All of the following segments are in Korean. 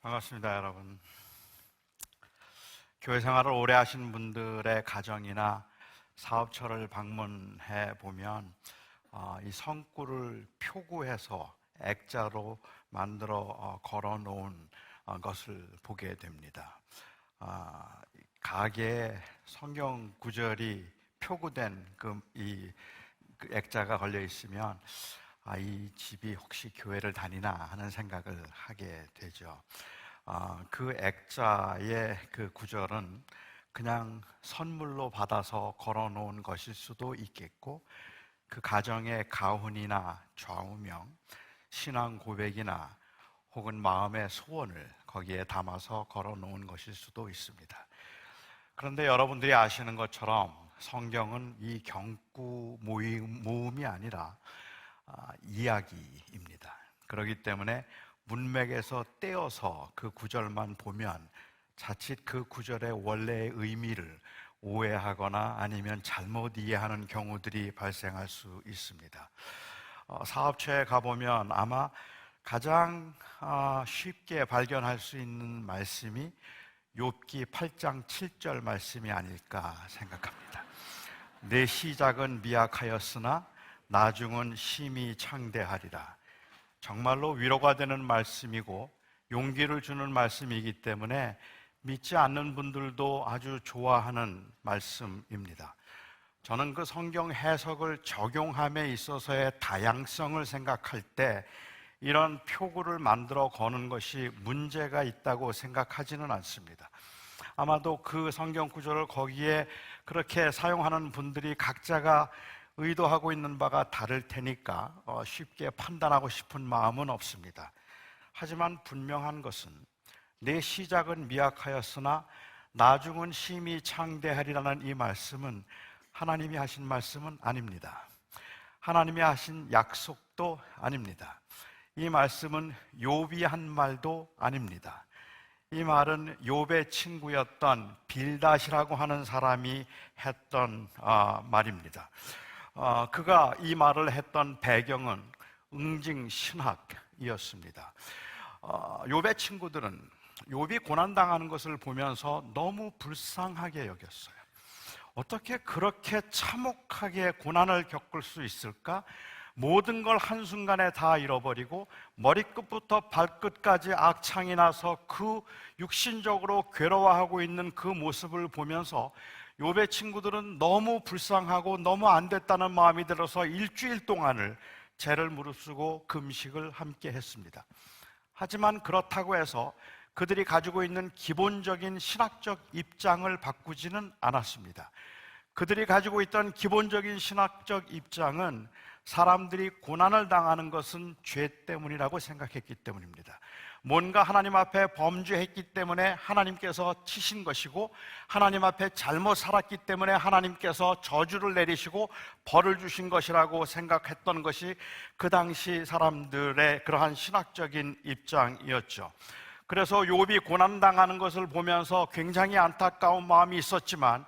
반갑습니다, 여러분. 교회 생활을 오래 하신 분들의 가정이나 사업처를 방문해 보면 이 성구를 표구해서 액자로 만들어 걸어 놓은 것을 보게 됩니다. 가게에 성경 구절이 표구된 그 액자가 걸려 있으면 이 집이 혹시 교회를 다니나 하는 생각을 하게 되죠. 그 액자의 그 구절은 그냥 선물로 받아서 걸어 놓은 것일 수도 있겠고, 그 가정의 가훈이나 좌우명, 신앙 고백이나 혹은 마음의 소원을 거기에 담아서 걸어 놓은 것일 수도 있습니다. 그런데 여러분들이 아시는 것처럼 성경은 이 경구 모음이 아니라 이야기입니다. 그렇기 때문에 문맥에서 떼어서 그 구절만 보면 자칫 그 구절의 원래의 의미를 오해하거나 아니면 잘못 이해하는 경우들이 발생할 수 있습니다. 사업처에 가보면 아마 가장 쉽게 발견할 수 있는 말씀이 욥기 8장 7절 말씀이 아닐까 생각합니다. 내 시작은 미약하였으나 나중은 심히 창대하리라. 정말로 위로가 되는 말씀이고 용기를 주는 말씀이기 때문에 믿지 않는 분들도 아주 좋아하는 말씀입니다. 저는 그 성경 해석을 적용함에 있어서의 다양성을 생각할 때 이런 표구를 만들어 거는 것이 문제가 있다고 생각하지는 않습니다. 아마도 그 성경 구절을 거기에 그렇게 사용하는 분들이 각자가 의도하고 있는 바가 다를 테니까 쉽게 판단하고 싶은 마음은 없습니다. 하지만 분명한 것은 내 시작은 미약하였으나 나중은 심히 창대하리라는 이 말씀은 하나님이 하신 말씀은 아닙니다. 하나님이 하신 약속도 아닙니다. 이 말씀은 욥이 한 말도 아닙니다. 이 말은 욥의 친구였던 빌닷이라고 하는 사람이 했던 말입니다. 그가 이 말을 했던 배경은 응징신학이었습니다. 욥의 친구들은 욥이 고난당하는 것을 보면서 너무 불쌍하게 여겼어요. 어떻게 그렇게 참혹하게 고난을 겪을 수 있을까? 모든 걸 한순간에 다 잃어버리고 머리끝부터 발끝까지 악창이 나서 그 육신적으로 괴로워하고 있는 그 모습을 보면서 욥의 친구들은 너무 불쌍하고 너무 안 됐다는 마음이 들어서 일주일 동안을 죄를 무릅쓰고 금식을 함께 했습니다. 하지만 그렇다고 해서 그들이 가지고 있는 기본적인 신학적 입장을 바꾸지는 않았습니다. 그들이 가지고 있던 기본적인 신학적 입장은 사람들이 고난을 당하는 것은 죄 때문이라고 생각했기 때문입니다. 뭔가 하나님 앞에 범죄했기 때문에 하나님께서 치신 것이고, 하나님 앞에 잘못 살았기 때문에 하나님께서 저주를 내리시고 벌을 주신 것이라고 생각했던 것이 그 당시 사람들의 그러한 신학적인 입장이었죠. 그래서 욥이 고난당하는 것을 보면서 굉장히 안타까운 마음이 있었지만,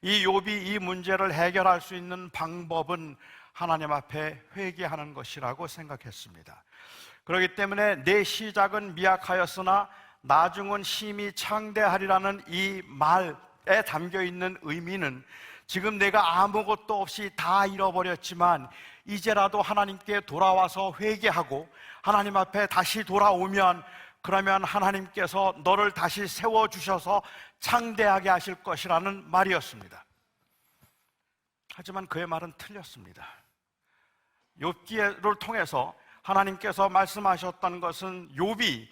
이 욥이 이 문제를 해결할 수 있는 방법은 하나님 앞에 회개하는 것이라고 생각했습니다. 그렇기 때문에 내 시작은 미약하였으나 나중은 심히 창대하리라는 이 말에 담겨있는 의미는, 지금 내가 아무것도 없이 다 잃어버렸지만 이제라도 하나님께 돌아와서 회개하고 하나님 앞에 다시 돌아오면, 그러면 하나님께서 너를 다시 세워주셔서 창대하게 하실 것이라는 말이었습니다. 하지만 그의 말은 틀렸습니다. 욥기를 통해서 하나님께서 말씀하셨던 것은 욥이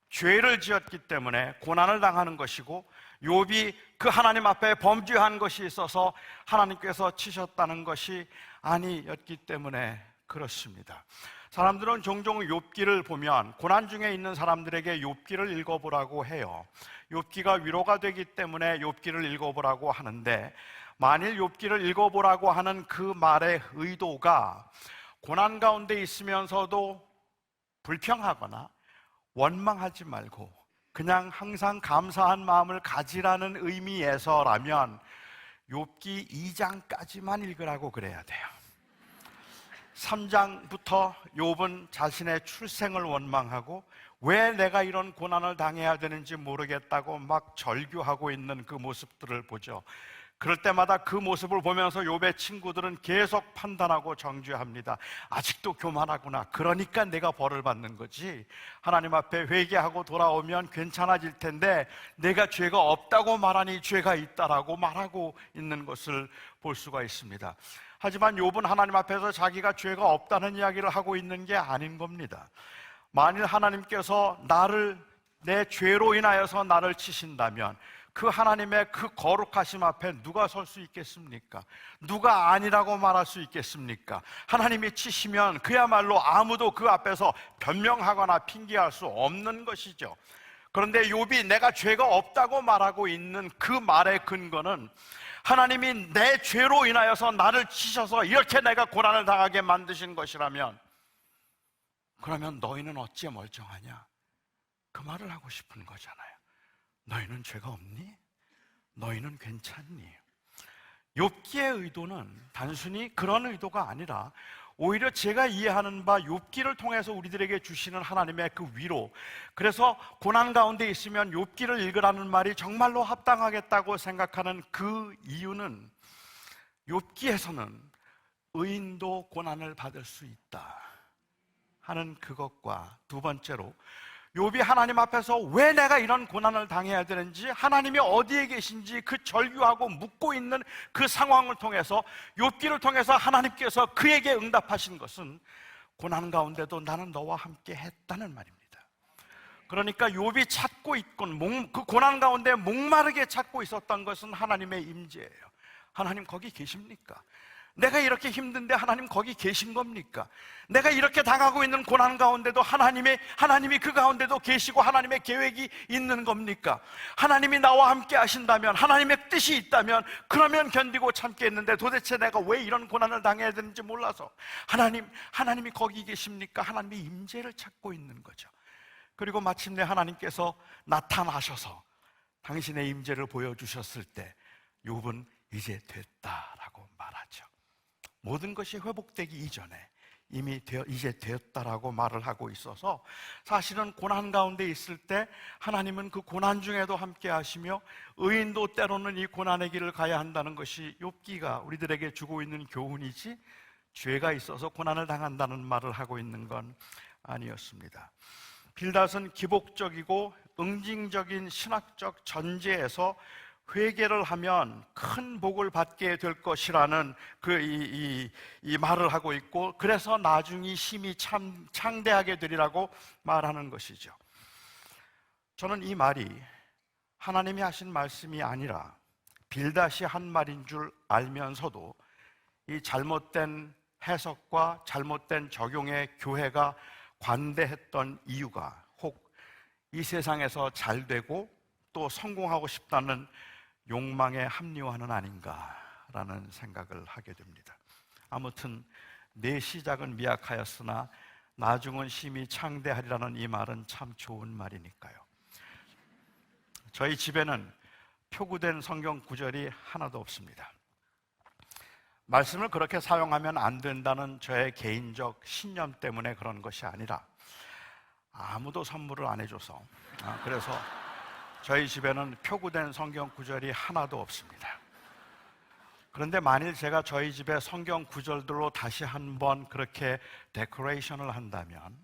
죄를 지었기 때문에 고난을 당하는 것이고, 욥이 그 하나님 앞에 범죄한 것이 있어서 하나님께서 치셨다는 것이 아니었기 때문에 그렇습니다. 사람들은 종종 욥기를 보면 고난 중에 있는 사람들에게 욥기를 읽어보라고 해요. 욥기가 위로가 되기 때문에 욥기를 읽어보라고 하는데, 만일 욥기를 읽어보라고 하는 그 말의 의도가 고난 가운데 있으면서도 불평하거나 원망하지 말고 그냥 항상 감사한 마음을 가지라는 의미에서라면 욥기 2장까지만 읽으라고 그래야 돼요. 3장부터 욥은 자신의 출생을 원망하고 왜 내가 이런 고난을 당해야 되는지 모르겠다고 막 절규하고 있는 그 모습들을 보죠. 그럴 때마다 그 모습을 보면서 욥의 친구들은 계속 판단하고 정죄합니다. 아직도 교만하구나. 그러니까 내가 벌을 받는 거지. 하나님 앞에 회개하고 돌아오면 괜찮아질 텐데 내가 죄가 없다고 말하니 죄가 있다라고 말하고 있는 것을 볼 수가 있습니다. 하지만 욥은 하나님 앞에서 자기가 죄가 없다는 이야기를 하고 있는 게 아닌 겁니다. 만일 하나님께서 내 죄로 인하여서 나를 치신다면 그 하나님의 그 거룩하심 앞에 누가 설 수 있겠습니까? 누가 아니라고 말할 수 있겠습니까? 하나님이 치시면 그야말로 아무도 그 앞에서 변명하거나 핑계할 수 없는 것이죠. 그런데 욥이 내가 죄가 없다고 말하고 있는 그 말의 근거는 하나님이 내 죄로 인하여서 나를 치셔서 이렇게 내가 고난을 당하게 만드신 것이라면, 그러면 너희는 어찌 멀쩡하냐? 그 말을 하고 싶은 거잖아요. 너희는 죄가 없니? 너희는 괜찮니? 욥기의 의도는 단순히 그런 의도가 아니라 오히려 제가 이해하는 바 욥기를 통해서 우리들에게 주시는 하나님의 그 위로, 그래서 고난 가운데 있으면 욥기를 읽으라는 말이 정말로 합당하겠다고 생각하는 그 이유는 욥기에서는 의인도 고난을 받을 수 있다 하는 그것과, 두 번째로 욥이 하나님 앞에서 왜 내가 이런 고난을 당해야 되는지, 하나님이 어디에 계신지 그 절규하고 묻고 있는 그 상황을 통해서, 욥기를 통해서 하나님께서 그에게 응답하신 것은 고난 가운데도 나는 너와 함께 했다는 말입니다. 그러니까 욥이 찾고 있건 그 고난 가운데 목마르게 찾고 있었던 것은 하나님의 임재예요. 하나님 거기 계십니까? 내가 이렇게 힘든데 하나님 거기 계신 겁니까? 내가 이렇게 당하고 있는 고난 가운데도 하나님이 그 가운데도 계시고 하나님의 계획이 있는 겁니까? 하나님이 나와 함께 하신다면, 하나님의 뜻이 있다면 그러면 견디고 참겠는데 도대체 내가 왜 이런 고난을 당해야 되는지 몰라서 하나님이 거기 계십니까? 하나님의 임재를 찾고 있는 거죠. 그리고 마침내 하나님께서 나타나셔서 당신의 임재를 보여주셨을 때 욥은 이제 됐다라고 말하죠. 모든 것이 회복되기 이전에 이미 이제 되었다라고 말을 하고 있어서, 사실은 고난 가운데 있을 때 하나님은 그 고난 중에도 함께 하시며 의인도 때로는 이 고난의 길을 가야 한다는 것이 욥기가 우리들에게 주고 있는 교훈이지, 죄가 있어서 고난을 당한다는 말을 하고 있는 건 아니었습니다. 빌닷은 기복적이고 응징적인 신학적 전제에서 회개를 하면 큰 복을 받게 될 것이라는 이 말을 하고 있고, 그래서 나중이 심히 창대하게 되리라고 말하는 것이죠. 저는 이 말이 하나님이 하신 말씀이 아니라 빌닷이 한 말인 줄 알면서도 이 잘못된 해석과 잘못된 적용에 교회가 관대했던 이유가 혹 이 세상에서 잘 되고 또 성공하고 싶다는 욕망에 합리화는 아닌가라는 생각을 하게 됩니다. 아무튼 내 시작은 미약하였으나 나중은 심히 창대하리라는 이 말은 참 좋은 말이니까요. 저희 집에는 표구된 성경 구절이 하나도 없습니다. 말씀을 그렇게 사용하면 안 된다는 저의 개인적 신념 때문에 그런 것이 아니라 아무도 선물을 안 해줘서, 그래서 저희 집에는 표구된 성경 구절이 하나도 없습니다. 그런데 만일 제가 저희 집에 성경 구절들로 다시 한번 그렇게 데코레이션을 한다면,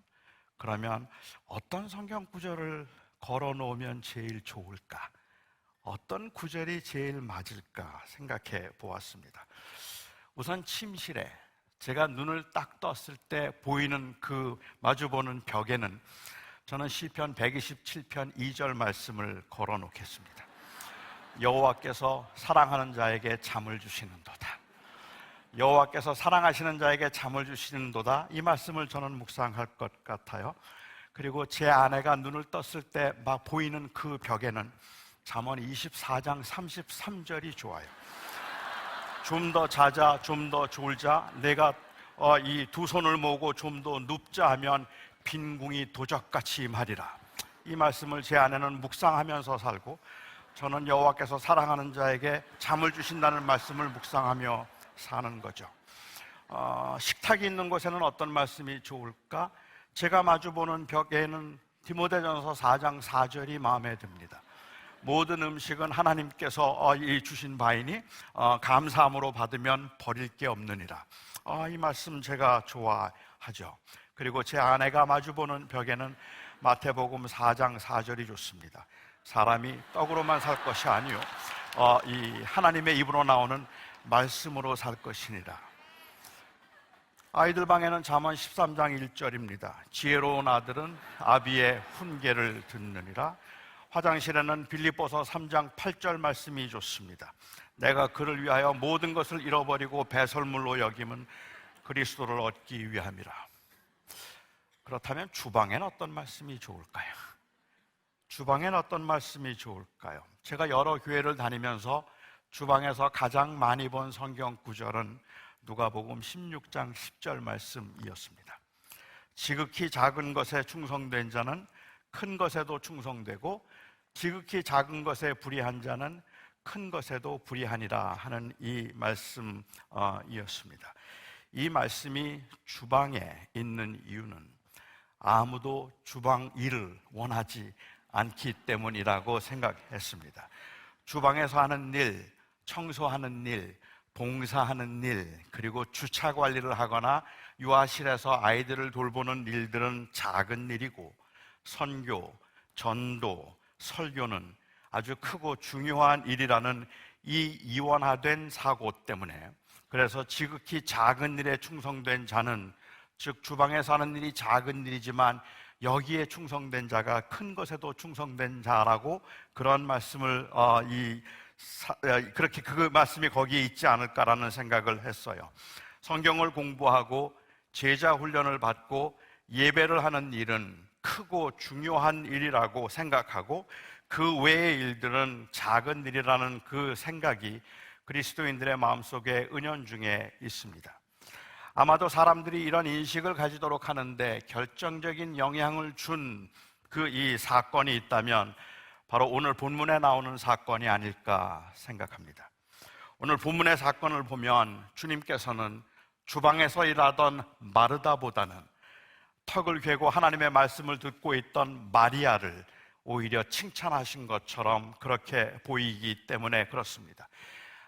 그러면 어떤 성경 구절을 걸어 놓으면 제일 좋을까? 어떤 구절이 제일 맞을까 생각해 보았습니다. 우선 침실에 제가 눈을 딱 떴을 때 보이는 그 마주보는 벽에는 저는 시편 127편 2절 말씀을 걸어 놓겠습니다. 여호와께서 사랑하는 자에게 잠을 주시는도다. 여호와께서 사랑하시는 자에게 잠을 주시는도다. 이 말씀을 저는 묵상할 것 같아요. 그리고 제 아내가 눈을 떴을 때 막 보이는 그 벽에는 잠언 24장 33절이 좋아요. 좀 더 자자, 좀 더 졸자, 내가 이 두 손을 모으고 좀 더 눕자 하면 빈궁이 도적같이 말이라. 이 말씀을 제 아내는 묵상하면서 살고, 저는 여호와께서 사랑하는 자에게 잠을 주신다는 말씀을 묵상하며 사는 거죠. 식탁이 있는 곳에는 어떤 말씀이 좋을까? 제가 마주보는 벽에는 디모데전서 4장 4절이 마음에 듭니다. 모든 음식은 하나님께서 주신 바이니 감사함으로 받으면 버릴 게 없느니라. 이 말씀 제가 좋아하죠. 그리고 제 아내가 마주보는 벽에는 마태복음 4장 4절이 좋습니다. 사람이 떡으로만 살 것이 아니요 이 하나님의 입으로 나오는 말씀으로 살 것이니라. 아이들 방에는 잠언 13장 1절입니다. 지혜로운 아들은 아비의 훈계를 듣느니라. 화장실에는 빌립보서 3장 8절 말씀이 좋습니다. 내가 그를 위하여 모든 것을 잃어버리고 배설물로 여김은 그리스도를 얻기 위함이라. 그렇다면 주방엔 어떤 말씀이 좋을까요? 주방엔 어떤 말씀이 좋을까요? 제가 여러 교회를 다니면서 주방에서 가장 많이 본 성경 구절은 누가복음 16장 10절 말씀이었습니다. 지극히 작은 것에 충성된 자는 큰 것에도 충성되고 지극히 작은 것에 불의한 자는 큰 것에도 불의하니라 하는 이 말씀이었습니다. 이 말씀이 주방에 있는 이유는 아무도 주방 일을 원하지 않기 때문이라고 생각했습니다. 주방에서 하는 일, 청소하는 일, 봉사하는 일, 그리고 주차 관리를 하거나 유아실에서 아이들을 돌보는 일들은 작은 일이고 선교, 전도, 설교는 아주 크고 중요한 일이라는 이 이원화된 사고 때문에, 그래서 지극히 작은 일에 충성된 자는, 즉 주방에서 하는 일이 작은 일이지만 여기에 충성된 자가 큰 것에도 충성된 자라고 그런 말씀을 그렇게 그 말씀이 거기에 있지 않을까라는 생각을 했어요. 성경을 공부하고 제자 훈련을 받고 예배를 하는 일은 크고 중요한 일이라고 생각하고 그 외의 일들은 작은 일이라는 그 생각이 그리스도인들의 마음속에 은연중에 있습니다. 아마도 사람들이 이런 인식을 가지도록 하는데 결정적인 영향을 준 이 사건이 있다면 바로 오늘 본문에 나오는 사건이 아닐까 생각합니다. 오늘 본문의 사건을 보면 주님께서는 주방에서 일하던 마르다보다는 턱을 괴고 하나님의 말씀을 듣고 있던 마리아를 오히려 칭찬하신 것처럼 그렇게 보이기 때문에 그렇습니다.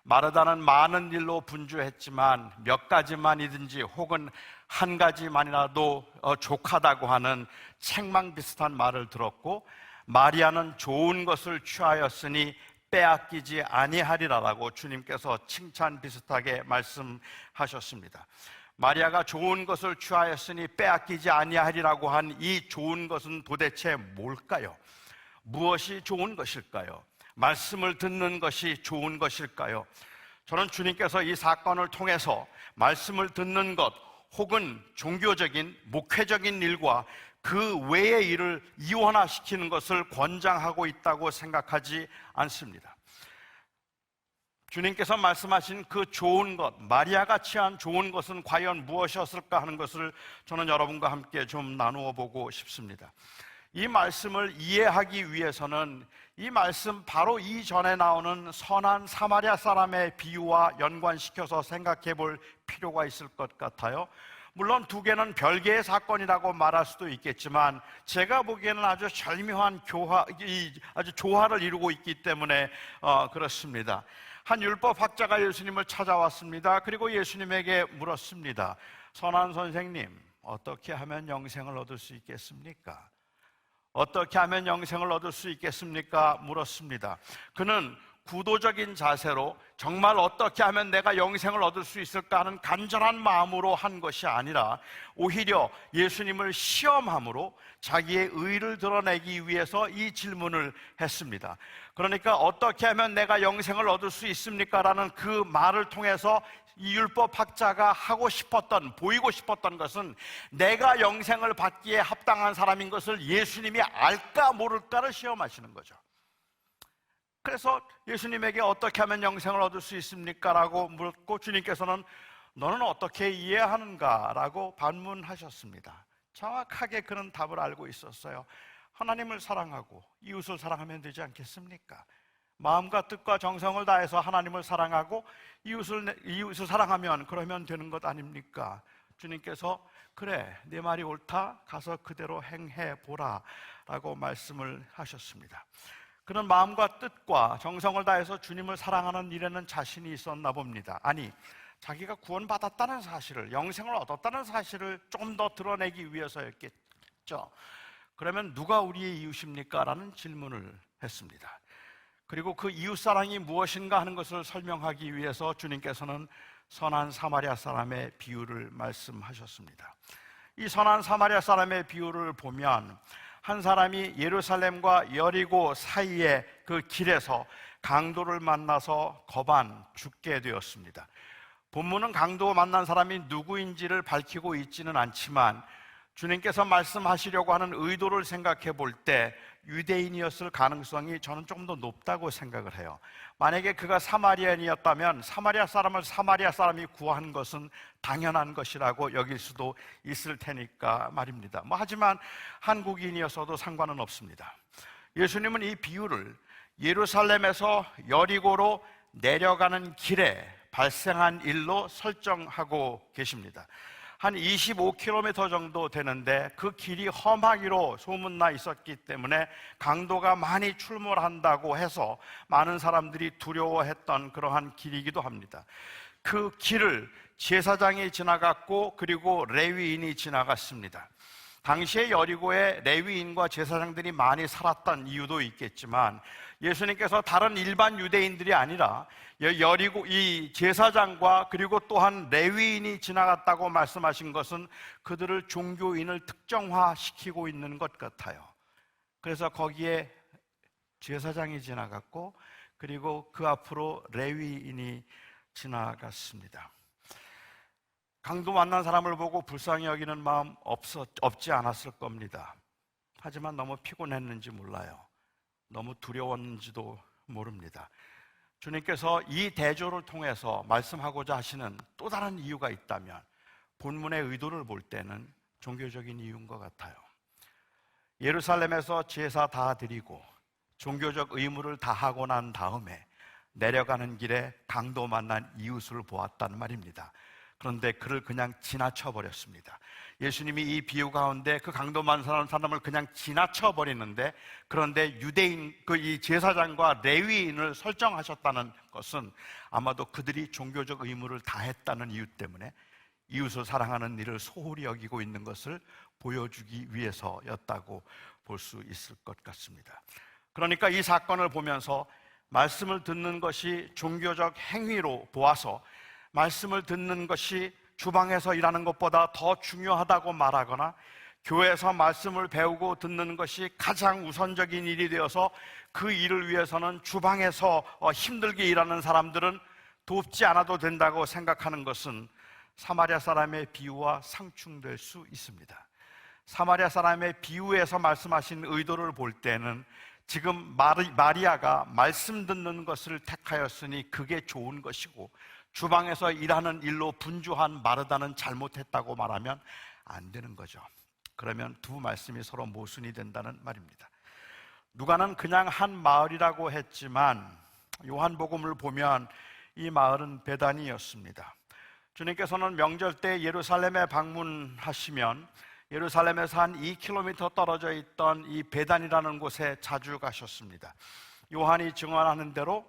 마르다는 많은 일로 분주했지만 몇 가지만이든지 혹은 한 가지만이라도 족하다고 하는 책망 비슷한 말을 들었고, 마리아는 좋은 것을 취하였으니 빼앗기지 아니하리라라고 주님께서 칭찬 비슷하게 말씀하셨습니다. 마리아가 좋은 것을 취하였으니 빼앗기지 아니하리라고 한 이 좋은 것은 도대체 뭘까요? 무엇이 좋은 것일까요? 말씀을 듣는 것이 좋은 것일까요? 저는 주님께서 이 사건을 통해서 말씀을 듣는 것 혹은 종교적인 목회적인 일과 그 외의 일을 이원화시키는 것을 권장하고 있다고 생각하지 않습니다. 주님께서 말씀하신 그 좋은 것, 마리아가 취한 좋은 것은 과연 무엇이었을까 하는 것을 저는 여러분과 함께 좀 나누어 보고 싶습니다. 이 말씀을 이해하기 위해서는 이 말씀 바로 이전에 나오는 선한 사마리아 사람의 비유와 연관시켜서 생각해 볼 필요가 있을 것 같아요. 물론 두 개는 별개의 사건이라고 말할 수도 있겠지만 제가 보기에는 아주 절묘한 아주 조화를 이루고 있기 때문에 그렇습니다. 한 율법학자가 예수님을 찾아왔습니다. 그리고 예수님에게 물었습니다. 선한 선생님, 어떻게 하면 영생을 얻을 수 있겠습니까? 어떻게 하면 영생을 얻을 수 있겠습니까? 물었습니다. 그는 구도적인 자세로 정말 어떻게 하면 내가 영생을 얻을 수 있을까 하는 간절한 마음으로 한 것이 아니라 오히려 예수님을 시험함으로 자기의 의를 드러내기 위해서 이 질문을 했습니다. 그러니까 어떻게 하면 내가 영생을 얻을 수 있습니까? 라는 그 말을 통해서 이 율법학자가 보이고 싶었던 것은 내가 영생을 받기에 합당한 사람인 것을 예수님이 알까 모를까를 시험하시는 거죠. 그래서 예수님에게 어떻게 하면 영생을 얻을 수 있습니까? 라고 물었고 주님께서는 너는 어떻게 이해하는가? 라고 반문하셨습니다. 정확하게 그는 답을 알고 있었어요. 하나님을 사랑하고 이웃을 사랑하면 되지 않겠습니까? 마음과 뜻과 정성을 다해서 하나님을 사랑하고 이웃을 사랑하면 그러면 되는 것 아닙니까? 주님께서 그래, 내 말이 옳다, 가서 그대로 행해 보라 라고 말씀을 하셨습니다. 그런 마음과 뜻과 정성을 다해서 주님을 사랑하는 일에는 자신이 있었나 봅니다. 아니, 자기가 구원받았다는 사실을, 영생을 얻었다는 사실을 좀 더 드러내기 위해서였겠죠. 그러면 누가 우리의 이웃입니까? 라는 질문을 했습니다. 그리고 그 이웃사랑이 무엇인가 하는 것을 설명하기 위해서 주님께서는 선한 사마리아 사람의 비유를 말씀하셨습니다. 이 선한 사마리아 사람의 비유를 보면 한 사람이 예루살렘과 여리고 사이의 그 길에서 강도를 만나서 거반 죽게 되었습니다. 본문은 강도 만난 사람이 누구인지를 밝히고 있지는 않지만 주님께서 말씀하시려고 하는 의도를 생각해 볼 때 유대인이었을 가능성이 저는 조금 더 높다고 생각을 해요. 만약에 그가 사마리아인이었다면 사마리아 사람을 사마리아 사람이 구한 것은 당연한 것이라고 여길 수도 있을 테니까 말입니다. 하지만 한국인이었어도 상관은 없습니다. 예수님은 이 비유를 예루살렘에서 여리고로 내려가는 길에 발생한 일로 설정하고 계십니다. 한 25km 정도 되는데 그 길이 험하기로 소문나 있었기 때문에 강도가 많이 출몰한다고 해서 많은 사람들이 두려워했던 그러한 길이기도 합니다. 그 길을 제사장이 지나갔고 그리고 레위인이 지나갔습니다. 당시에 여리고에 레위인과 제사장들이 많이 살았던 이유도 있겠지만 예수님께서 다른 일반 유대인들이 아니라 여리고 이 제사장과 그리고 또한 레위인이 지나갔다고 말씀하신 것은 그들을 종교인을 특정화시키고 있는 것 같아요. 그래서 거기에 제사장이 지나갔고 그리고 그 앞으로 레위인이 지나갔습니다. 강도 만난 사람을 보고 불쌍히 여기는 마음 없지 않았을 겁니다. 하지만 너무 피곤했는지 몰라요. 너무 두려웠는지도 모릅니다. 주님께서 이 대조를 통해서 말씀하고자 하시는 또 다른 이유가 있다면 본문의 의도를 볼 때는 종교적인 이유인 것 같아요. 예루살렘에서 제사 다 드리고 종교적 의무를 다 하고 난 다음에 내려가는 길에 강도 만난 이웃을 보았단 말입니다. 그런데 그를 그냥 지나쳐 버렸습니다. 예수님이 이 비유 가운데 그 강도 만난 사람을 그냥 지나쳐 버리는데, 그런데 유대인 이 제사장과 레위인을 설정하셨다는 것은 아마도 그들이 종교적 의무를 다했다는 이유 때문에 이웃을 사랑하는 일을 소홀히 여기고 있는 것을 보여주기 위해서였다고 볼 수 있을 것 같습니다. 그러니까 이 사건을 보면서 말씀을 듣는 것이 종교적 행위로 보아서 말씀을 듣는 것이 주방에서 일하는 것보다 더 중요하다고 말하거나 교회에서 말씀을 배우고 듣는 것이 가장 우선적인 일이 되어서 그 일을 위해서는 주방에서 힘들게 일하는 사람들은 돕지 않아도 된다고 생각하는 것은 사마리아 사람의 비유와 상충될 수 있습니다. 사마리아 사람의 비유에서 말씀하신 의도를 볼 때는 지금 마리아가 말씀 듣는 것을 택하였으니 그게 좋은 것이고 주방에서 일하는 일로 분주한 마르다는 잘못했다고 말하면 안 되는 거죠. 그러면 두 말씀이 서로 모순이 된다는 말입니다. 누가는 그냥 한 마을이라고 했지만 요한복음을 보면 이 마을은 베다니였습니다. 주님께서는 명절 때 예루살렘에 방문하시면 예루살렘에서 한 2km 떨어져 있던 이 베단이라는 곳에 자주 가셨습니다. 요한이 증언하는 대로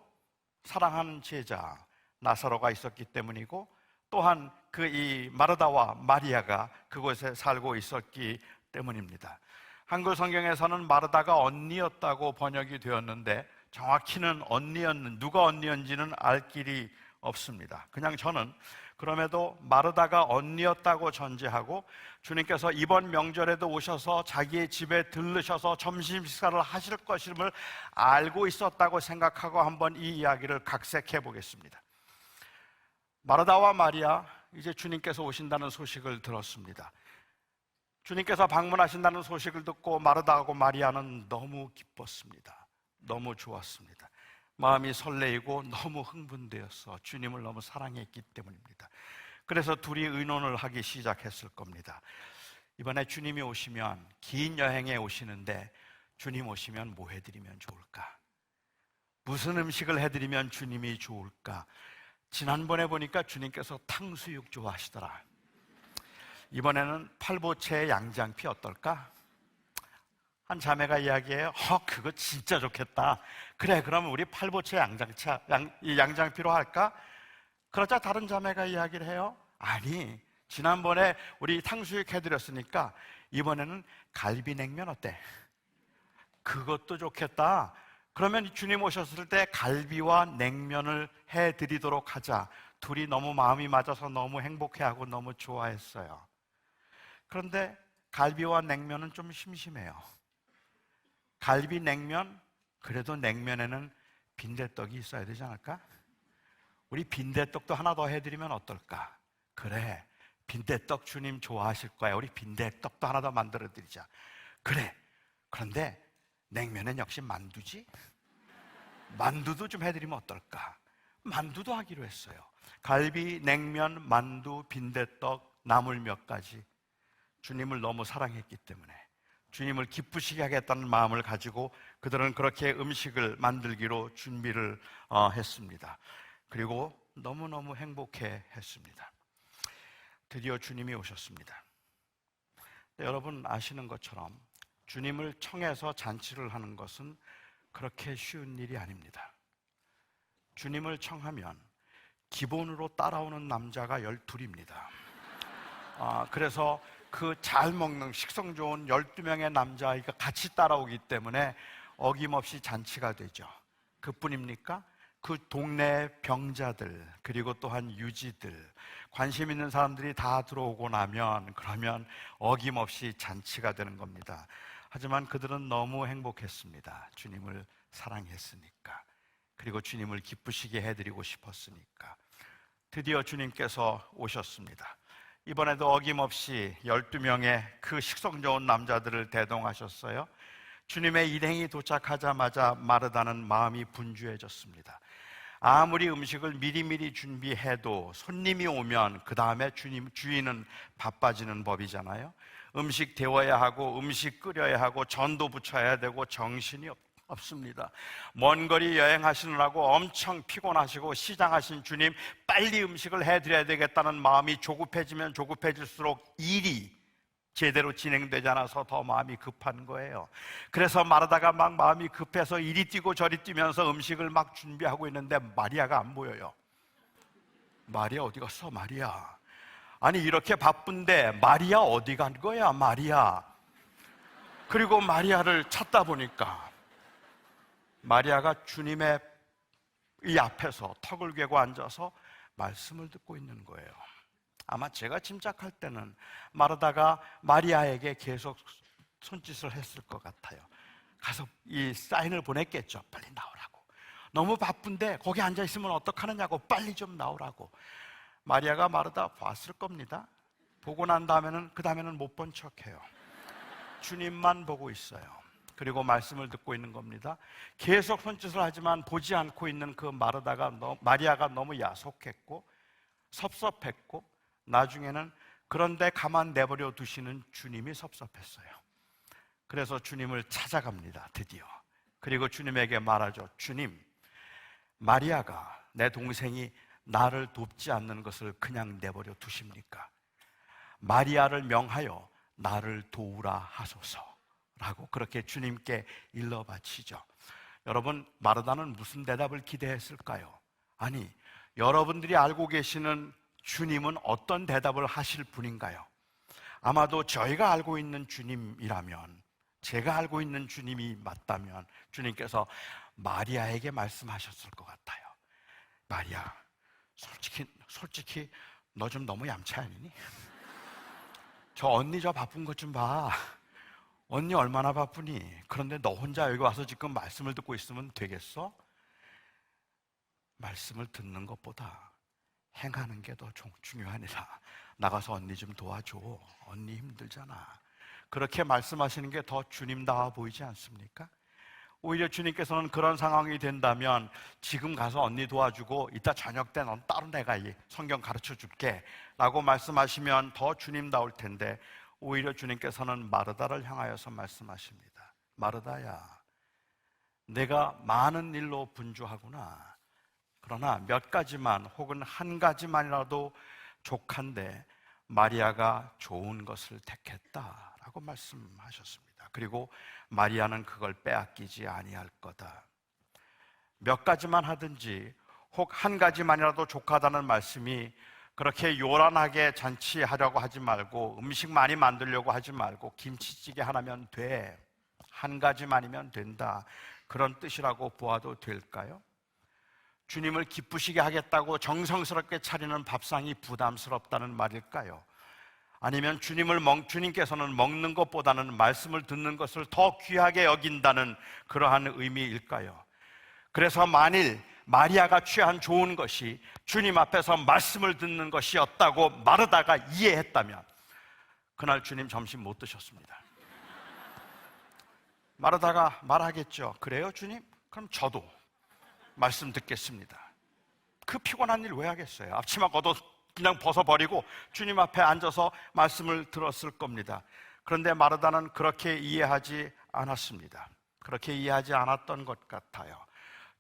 사랑하는 제자 나사로가 있었기 때문이고, 또한 그 이 마르다와 마리아가 그곳에 살고 있었기 때문입니다. 한글 성경에서는 마르다가 언니였다고 번역이 되었는데 정확히는 누가 언니였는지는 알 길이 없습니다. 그냥 저는 그럼에도 마르다가 언니였다고 전제하고 주님께서 이번 명절에도 오셔서 자기의 집에 들르셔서 점심 식사를 하실 것임을 알고 있었다고 생각하고 한번 이 이야기를 각색해 보겠습니다. 마르다와 마리아, 이제 주님께서 오신다는 소식을 들었습니다. 주님께서 방문하신다는 소식을 듣고 마르다하고 마리아는 너무 기뻤습니다. 너무 좋았습니다. 마음이 설레이고 너무 흥분되었어. 주님을 너무 사랑했기 때문입니다. 그래서 둘이 의논을 하기 시작했을 겁니다. 이번에 주님이 오시면, 긴 여행에 오시는데 주님 오시면 뭐 해드리면 좋을까? 무슨 음식을 해드리면 주님이 좋을까? 지난번에 보니까 주님께서 탕수육 좋아하시더라. 이번에는 팔보채 양장피 어떨까? 한 자매가 이야기해요. 그거 진짜 좋겠다. 그래, 그러면 우리 팔보채 양장피로 할까? 그러자 다른 자매가 이야기를 해요. 아니, 지난번에 우리 탕수육 해드렸으니까 이번에는 갈비냉면 어때? 그것도 좋겠다. 그러면 주님 오셨을 때 갈비와 냉면을 해드리도록 하자. 둘이 너무 마음이 맞아서 너무 행복해하고 너무 좋아했어요. 그런데 갈비와 냉면은 좀 심심해요. 갈비 냉면, 그래도 냉면에는 빈대떡이 있어야 되지 않을까? 우리 빈대떡도 하나 더 해드리면 어떨까? 그래, 빈대떡 주님 좋아하실 거야. 우리 빈대떡도 하나 더 만들어 드리자. 그래, 그런데 냉면은 역시 만두지? 만두도 좀 해드리면 어떨까? 만두도 하기로 했어요. 갈비, 냉면, 만두, 빈대떡, 나물 몇 가지. 주님을 너무 사랑했기 때문에 주님을 기쁘시게 하겠다는 마음을 가지고 그들은 그렇게 음식을 만들기로 준비를 했습니다. 그리고 너무너무 행복해 했습니다. 드디어 주님이 오셨습니다. 여러분 아시는 것처럼 주님을 청해서 잔치를 하는 것은 그렇게 쉬운 일이 아닙니다. 주님을 청하면 기본으로 따라오는 남자가 12입니다. 그래서 그 잘 먹는 식성 좋은 12명의 남자아이가 같이 따라오기 때문에 어김없이 잔치가 되죠. 그뿐입니까? 그 동네 병자들, 그리고 또한 유지들, 관심 있는 사람들이 다 들어오고 나면 그러면 어김없이 잔치가 되는 겁니다. 하지만 그들은 너무 행복했습니다. 주님을 사랑했으니까, 그리고 주님을 기쁘시게 해드리고 싶었으니까. 드디어 주님께서 오셨습니다. 이번에도 어김없이 12명의 그 식성 좋은 남자들을 대동하셨어요. 주님의 일행이 도착하자마자 마르다는 마음이 분주해졌습니다. 아무리 음식을 미리미리 준비해도 손님이 오면 그 다음에 주인은 바빠지는 법이잖아요. 음식 데워야 하고 음식 끓여야 하고 전도 부쳐야 되고 정신이 없습니다. 먼 거리 여행하시느라고 엄청 피곤하시고 시장하신 주님, 빨리 음식을 해드려야 되겠다는 마음이 조급해지면 조급해질수록 일이 제대로 진행되지 않아서 더 마음이 급한 거예요. 그래서 마르다가 막 마음이 급해서 이리 뛰고 저리 뛰면서 음식을 막 준비하고 있는데 마리아가 안 보여요. 마리아 어디 갔어? 마리아. 아니 이렇게 바쁜데 마리아 어디 간 거야? 마리아. 그리고 마리아를 찾다 보니까 마리아가 주님의 이 앞에서 턱을 괴고 앉아서 말씀을 듣고 있는 거예요. 아마 제가 짐작할 때는 마르다가 마리아에게 계속 손짓을 했을 것 같아요. 가서 이 사인을 보냈겠죠. 빨리 나오라고. 너무 바쁜데 거기 앉아있으면 어떡하느냐고, 빨리 좀 나오라고. 마리아가 마르다 봤을 겁니다. 보고 난 다음에는 그 다음에는 못 본 척해요. 주님만 보고 있어요. 그리고 말씀을 듣고 있는 겁니다. 계속 손짓을 하지만 보지 않고 있는 그 마리아가 너무 야속했고 섭섭했고 나중에는 그런데 가만 내버려 두시는 주님이 섭섭했어요. 그래서 주님을 찾아갑니다. 드디어. 그리고 주님에게 말하죠. 주님, 마리아가, 내 동생이 나를 돕지 않는 것을 그냥 내버려 두십니까? 마리아를 명하여 나를 도우라 하소서 라고 그렇게 주님께 일러 바치죠. 여러분, 마르다는 무슨 대답을 기대했을까요? 아니, 여러분들이 알고 계시는 주님은 어떤 대답을 하실 분인가요? 아마도 저희가 알고 있는 주님이라면, 제가 알고 있는 주님이 맞다면 주님께서 마리아에게 말씀하셨을 것 같아요. 마리아, 솔직히 너 좀 너무 얌체 아니니? 저 언니 저 바쁜 것 좀 봐. 언니 얼마나 바쁘니? 그런데 너 혼자 여기 와서 지금 말씀을 듣고 있으면 되겠어? 말씀을 듣는 것보다 행하는 게 더 중요하니라. 나가서 언니 좀 도와줘. 언니 힘들잖아. 그렇게 말씀하시는 게 더 주님다워 보이지 않습니까? 오히려 주님께서는 그런 상황이 된다면 지금 가서 언니 도와주고 이따 저녁 때 넌 따로 내가 이 성경 가르쳐 줄게 라고 말씀하시면 더 주님다울 텐데, 오히려 주님께서는 마르다를 향하여서 말씀하십니다. 마르다야, 내가 많은 일로 분주하구나. 그러나 몇 가지만 혹은 한 가지만이라도 족한데 마리아가 좋은 것을 택했다라고 말씀하셨습니다. 그리고 마리아는 그걸 빼앗기지 아니할 거다. 몇 가지만 하든지 혹 한 가지만이라도 족하다는 말씀이 그렇게 요란하게 잔치하려고 하지 말고 음식 많이 만들려고 하지 말고 김치찌개 하나면 돼, 한 가지만이면 된다, 그런 뜻이라고 보아도 될까요? 주님을 기쁘시게 하겠다고 정성스럽게 차리는 밥상이 부담스럽다는 말일까요? 아니면 주님께서는 먹는 것보다는 말씀을 듣는 것을 더 귀하게 여긴다는 그러한 의미일까요? 그래서 만일 마리아가 취한 좋은 것이 주님 앞에서 말씀을 듣는 것이었다고 마르다가 이해했다면 그날 주님 점심 못 드셨습니다. 마르다가 말하겠죠. 그래요 주님? 그럼 저도 말씀 듣겠습니다. 그 피곤한 일 왜 하겠어요? 앞치마 걷어 그냥 벗어버리고 주님 앞에 앉아서 말씀을 들었을 겁니다. 그런데 마르다는 그렇게 이해하지 않았습니다. 그렇게 이해하지 않았던 것 같아요.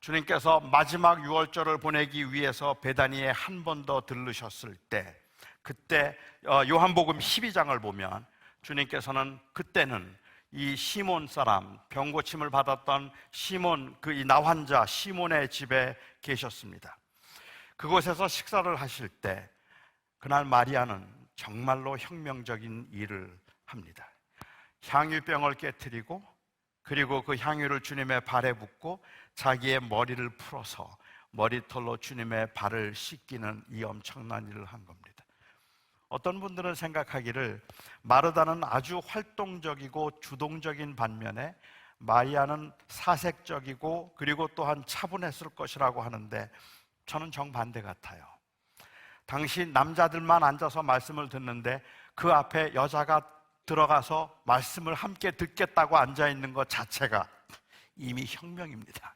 주님께서 마지막 유월절을 보내기 위해서 베다니에 한 번 더 들르셨을 때, 그때 요한복음 12장을 보면 주님께서는 그때는 이 시몬 사람, 병고침을 받았던 시몬, 이 나환자 시몬의 집에 계셨습니다. 그곳에서 식사를 하실 때 그날 마리아는 정말로 혁명적인 일을 합니다. 향유병을 깨뜨리고 그리고 그 향유를 주님의 발에 붓고 자기의 머리를 풀어서 머리털로 주님의 발을 씻기는 이 엄청난 일을 한 겁니다. 어떤 분들은 생각하기를 마르다는 아주 활동적이고 주동적인 반면에 마리아는 사색적이고 그리고 또한 차분했을 것이라고 하는데 저는 정반대 같아요. 당시 남자들만 앉아서 말씀을 듣는데 그 앞에 여자가 들어가서 말씀을 함께 듣겠다고 앉아있는 것 자체가 이미 혁명입니다.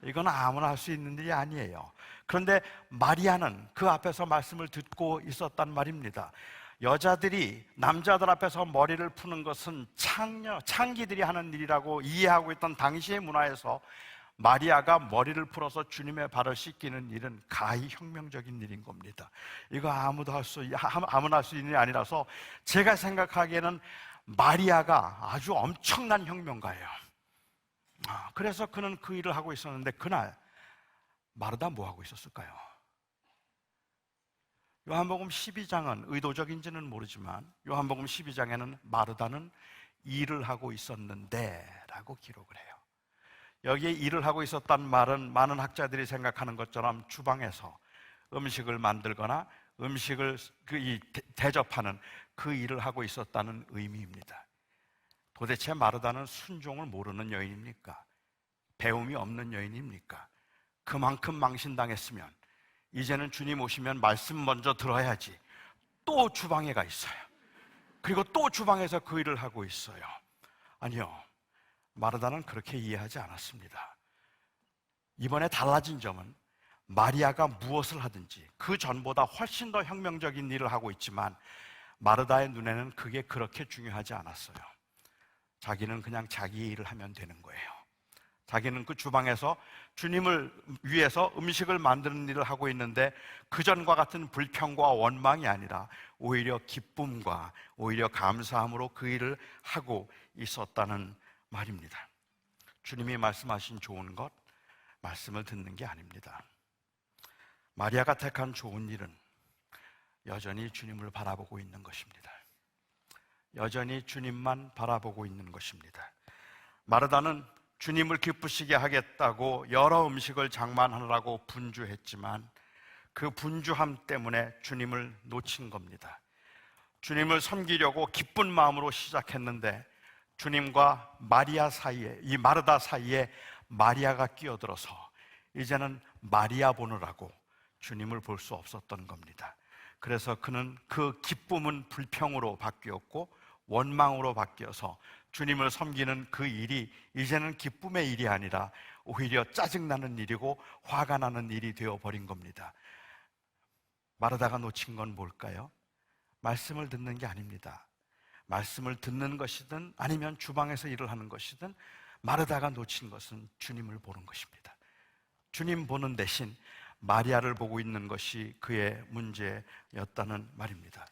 이건 아무나 할 수 있는 일이 아니에요. 그런데 마리아는 그 앞에서 말씀을 듣고 있었단 말입니다. 여자들이 남자들 앞에서 머리를 푸는 것은 창기들이 하는 일이라고 이해하고 있던 당시의 문화에서 마리아가 머리를 풀어서 주님의 발을 씻기는 일은 가히 혁명적인 일인 겁니다. 이거 아무나 할 수 있는 일이 아니라서 제가 생각하기에는 마리아가 아주 엄청난 혁명가예요. 그래서 그는 그 일을 하고 있었는데 그날 마르다 뭐 하고 있었을까요? 요한복음 12장은 의도적인지는 모르지만 요한복음 12장에는 마르다는 일을 하고 있었는데 라고 기록을 해요. 여기에 일을 하고 있었단 말은 많은 학자들이 생각하는 것처럼 주방에서 음식을 만들거나 음식을 대접하는 그 일을 하고 있었다는 의미입니다. 도대체 마르다는 순종을 모르는 여인입니까? 배움이 없는 여인입니까? 그만큼 망신당했으면 이제는 주님 오시면 말씀 먼저 들어야지. 또 주방에 가 있어요. 그리고 또 주방에서 그 일을 하고 있어요. 아니요, 마르다는 그렇게 이해하지 않았습니다. 이번에 달라진 점은 마리아가 무엇을 하든지 그 전보다 훨씬 더 혁명적인 일을 하고 있지만 마르다의 눈에는 그게 그렇게 중요하지 않았어요. 자기는 그냥 자기의 일을 하면 되는 거예요. 자기는 그 주방에서 주님을 위해서 음식을 만드는 일을 하고 있는데 그전과 같은 불평과 원망이 아니라 오히려 기쁨과 오히려 감사함으로 그 일을 하고 있었다는 말입니다. 주님이 말씀하신 좋은 것, 말씀을 듣는 게 아닙니다. 마리아가 택한 좋은 일은 여전히 주님을 바라보고 있는 것입니다. 여전히 주님만 바라보고 있는 것입니다. 마르다는 주님을 기쁘시게 하겠다고 여러 음식을 장만하느라고 분주했지만 그 분주함 때문에 주님을 놓친 겁니다. 주님을 섬기려고 기쁜 마음으로 시작했는데 주님과 마리아 사이에, 이 마르다 사이에 마리아가 끼어들어서 이제는 마리아 보느라고 주님을 볼 수 없었던 겁니다. 그래서 그는 그 기쁨은 불평으로 바뀌었고 원망으로 바뀌어서 주님을 섬기는 그 일이 이제는 기쁨의 일이 아니라 오히려 짜증나는 일이고 화가 나는 일이 되어버린 겁니다. 마르다가 놓친 건 뭘까요? 말씀을 듣는 게 아닙니다. 말씀을 듣는 것이든 아니면 주방에서 일을 하는 것이든 마르다가 놓친 것은 주님을 보는 것입니다. 주님 보는 대신 마리아를 보고 있는 것이 그의 문제였다는 말입니다.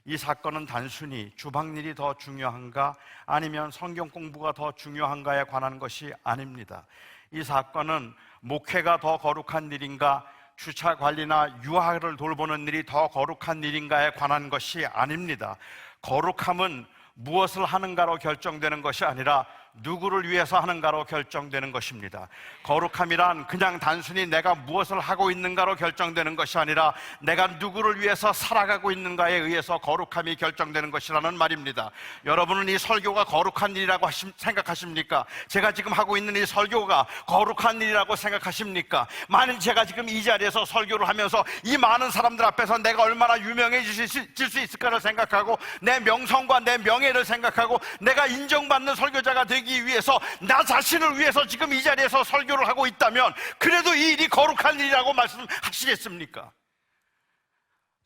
이 사건은 단순히 주방일이 더 중요한가 아니면 성경 공부가 더 중요한가에 관한 것이 아닙니다. 이 사건은 목회가 더 거룩한 일인가, 주차 관리나 유아를 돌보는 일이 더 거룩한 일인가에 관한 것이 아닙니다. 거룩함은 무엇을 하는가로 결정되는 것이 아니라 누구를 위해서 하는가로 결정되는 것입니다. 거룩함이란 그냥 단순히 내가 무엇을 하고 있는가로 결정되는 것이 아니라 내가 누구를 위해서 살아가고 있는가에 의해서 거룩함이 결정되는 것이라는 말입니다. 여러분은 이 설교가 거룩한 일이라고 생각하십니까? 제가 지금 하고 있는 이 설교가 거룩한 일이라고 생각하십니까? 만일 제가 지금 이 자리에서 설교를 하면서 이 많은 사람들 앞에서 내가 얼마나 유명해질 수 있을까를 생각하고 내 명성과 내 명예를 생각하고 내가 인정받는 설교자가 되기 위해서 나 자신을 위해서 지금 이 자리에서 설교를 하고 있다면 그래도 이 일이 거룩한 일이라고 말씀하시겠습니까?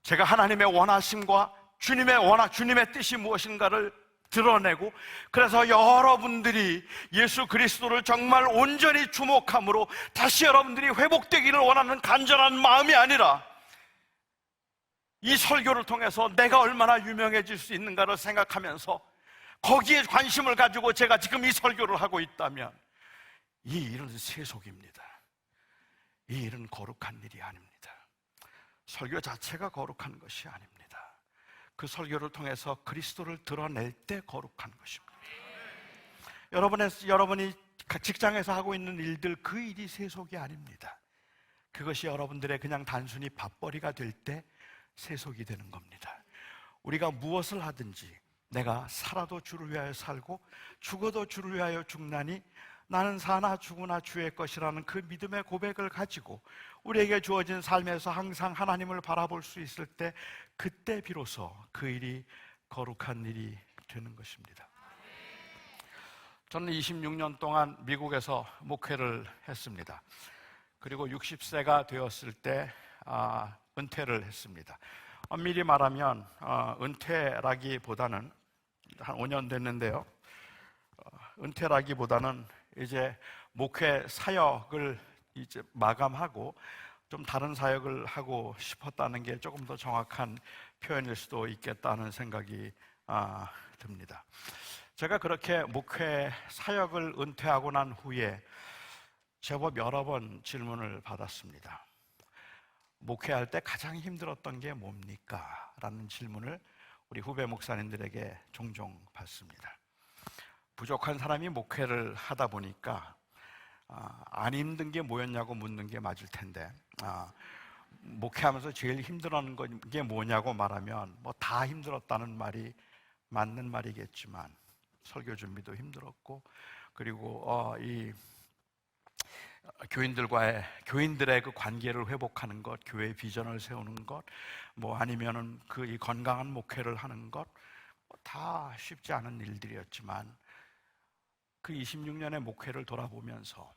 제가 하나님의 원하심과 주님의 뜻이 무엇인가를 드러내고 그래서 여러분들이 예수 그리스도를 정말 온전히 주목함으로 다시 여러분들이 회복되기를 원하는 간절한 마음이 아니라 이 설교를 통해서 내가 얼마나 유명해질 수 있는가를 생각하면서 거기에 관심을 가지고 제가 지금 이 설교를 하고 있다면 이 일은 세속입니다. 이 일은 거룩한 일이 아닙니다. 설교 자체가 거룩한 것이 아닙니다. 그 설교를 통해서 그리스도를 드러낼 때 거룩한 것입니다. 여러분이 직장에서 하고 있는 일들, 그 일이 세속이 아닙니다. 그것이 여러분들의 그냥 단순히 밥벌이가 될 때 세속이 되는 겁니다. 우리가 무엇을 하든지 내가 살아도 주를 위하여 살고 죽어도 주를 위하여 죽나니 나는 사나 죽으나 주의 것이라는 그 믿음의 고백을 가지고 우리에게 주어진 삶에서 항상 하나님을 바라볼 수 있을 때 그때 비로소 그 일이 거룩한 일이 되는 것입니다. 저는 26년 동안 미국에서 목회를 했습니다. 그리고 60세가 되었을 때 은퇴를 했습니다. 엄밀히 말하면 은퇴라기보다는 한 5년 됐는데요. 은퇴라기보다는 이제 목회 사역을 이제 마감하고 좀 다른 사역을 하고 싶었다는 게 조금 더 정확한 표현일 수도 있겠다는 생각이 듭니다. 제가 그렇게 목회 사역을 은퇴하고 난 후에 제법 여러 번 질문을 받았습니다. 목회할 때 가장 힘들었던 게 뭡니까? 라는 질문을 우리 후배 목사님들에게 종종 받습니다. 부족한 사람이 목회를 하다 보니까 안 힘든 게 뭐였냐고 묻는 게 맞을 텐데 목회하면서 제일 힘들었던 게 뭐냐고 말하면 뭐 다 힘들었다는 말이 맞는 말이겠지만 설교 준비도 힘들었고 그리고 이 교인들의 그 관계를 회복하는 것, 교회 비전을 세우는 것, 뭐 아니면은 이 건강한 목회를 하는 것, 다 쉽지 않은 일들이었지만 그 26년의 목회를 돌아보면서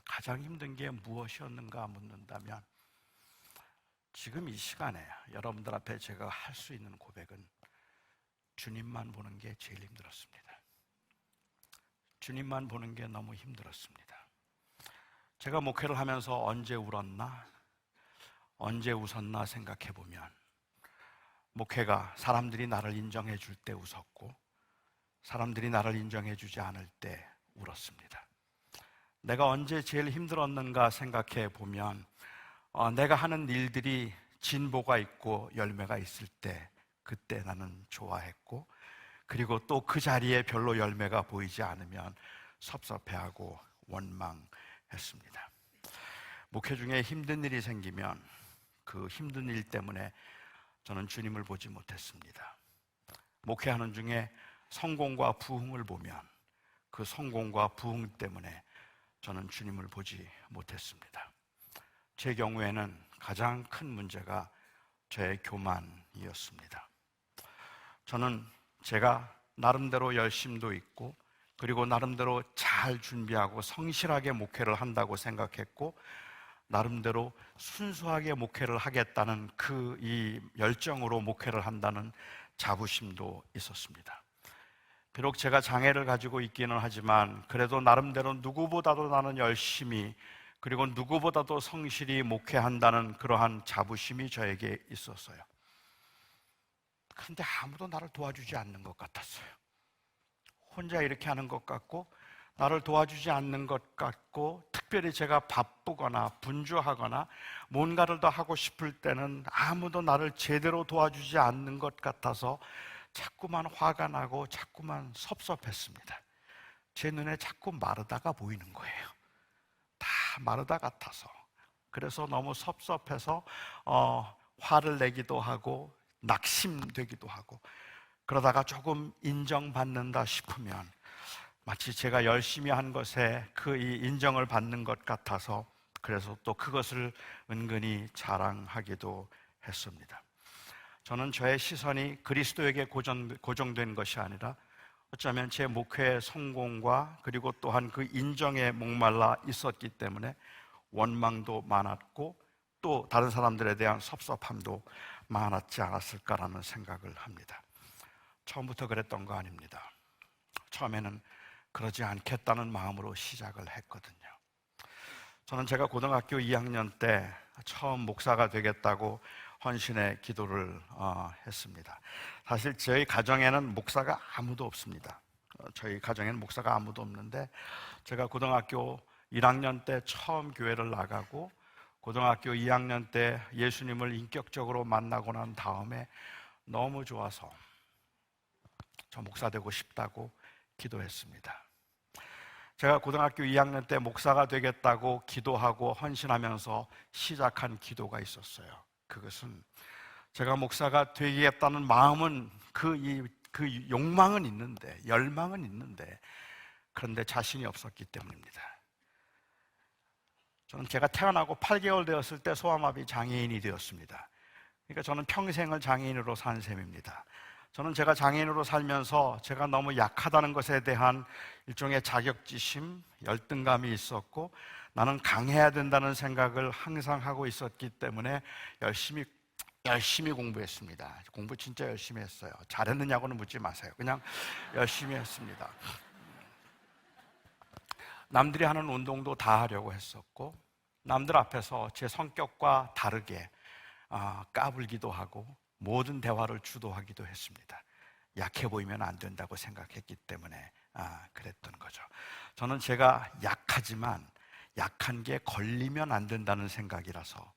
가장 힘든 게 무엇이었는가 묻는다면 지금 이 시간에 여러분들 앞에 제가 할 수 있는 고백은 주님만 보는 게 제일 힘들었습니다. 주님만 보는 게 너무 힘들었습니다. 제가 목회를 하면서 언제 울었나, 언제 웃었나 생각해 보면 목회가 사람들이 나를 인정해 줄 때 웃었고 사람들이 나를 인정해 주지 않을 때 울었습니다. 내가 언제 제일 힘들었는가 생각해 보면 내가 하는 일들이 진보가 있고 열매가 있을 때 그때 나는 좋아했고 그리고 또 그 자리에 별로 열매가 보이지 않으면 섭섭해하고 원망했습니다. 목회 중에 힘든 일이 생기면 그 힘든 일 때문에 저는 주님을 보지 못했습니다. 목회하는 중에 성공과 부흥을 보면 그 성공과 부흥 때문에 저는 주님을 보지 못했습니다. 제 경우에는 가장 큰 문제가 저의 교만이었습니다. 저는 제가 나름대로 열심도 있고 그리고 나름대로 잘 준비하고 성실하게 목회를 한다고 생각했고 나름대로 순수하게 목회를 하겠다는 이 열정으로 목회를 한다는 자부심도 있었습니다. 비록 제가 장애를 가지고 있기는 하지만 그래도 나름대로 누구보다도 나는 열심히 그리고 누구보다도 성실히 목회한다는 그러한 자부심이 저에게 있었어요. 그런데 아무도 나를 도와주지 않는 것 같았어요. 혼자 이렇게 하는 것 같고 나를 도와주지 않는 것 같고 특별히 제가 바쁘거나 분주하거나 뭔가를 더 하고 싶을 때는 아무도 나를 제대로 도와주지 않는 것 같아서 자꾸만 화가 나고 자꾸만 섭섭했습니다. 제 눈에 자꾸 마르다가 보이는 거예요. 다 마르다 같아서. 그래서 너무 섭섭해서 화를 내기도 하고 낙심되기도 하고 그러다가 조금 인정받는다 싶으면 마치 제가 열심히 한 것에 그 이 인정을 받는 것 같아서 그래서 또 그것을 은근히 자랑하기도 했습니다. 저는 저의 시선이 그리스도에게 고정된 것이 아니라 어쩌면 제 목회의 성공과 그리고 또한 그 인정에 목말라 있었기 때문에 원망도 많았고 또 다른 사람들에 대한 섭섭함도 많았지 않았을까라는 생각을 합니다. 처음부터 그랬던 거 아닙니다. 처음에는 그러지 않겠다는 마음으로 시작을 했거든요. 저는 제가 고등학교 2학년 때 처음 목사가 되겠다고 헌신의 기도를 했습니다. 사실 저희 가정에는 목사가 아무도 없습니다. 저희 가정에는 목사가 아무도 없는데 제가 고등학교 1학년 때 처음 교회를 나가고 고등학교 2학년 때 예수님을 인격적으로 만나고 난 다음에 너무 좋아서 저 목사 되고 싶다고 기도했습니다. 제가 고등학교 2학년 때 목사가 되겠다고 기도하고 헌신하면서 시작한 기도가 있었어요. 그것은 제가 목사가 되겠다는 마음은 그 욕망은 있는데 열망은 있는데 그런데 자신이 없었기 때문입니다. 저는 제가 태어나고 8개월 되었을 때 소아마비 장애인이 되었습니다. 그러니까 저는 평생을 장애인으로 산 셈입니다. 저는 제가 장애인으로 살면서 제가 너무 약하다는 것에 대한 일종의 자격지심, 열등감이 있었고 나는 강해야 된다는 생각을 항상 하고 있었기 때문에 열심히 공부했습니다. 공부 진짜 열심히 했어요. 잘했느냐고는 묻지 마세요. 그냥 열심히 했습니다. 남들이 하는 운동도 다 하려고 했었고 남들 앞에서 제 성격과 다르게 까불기도 하고 모든 대화를 주도하기도 했습니다. 약해 보이면 안 된다고 생각했기 때문에 그랬던 거죠. 저는 제가 약하지만 약한 게 걸리면 안 된다는 생각이라서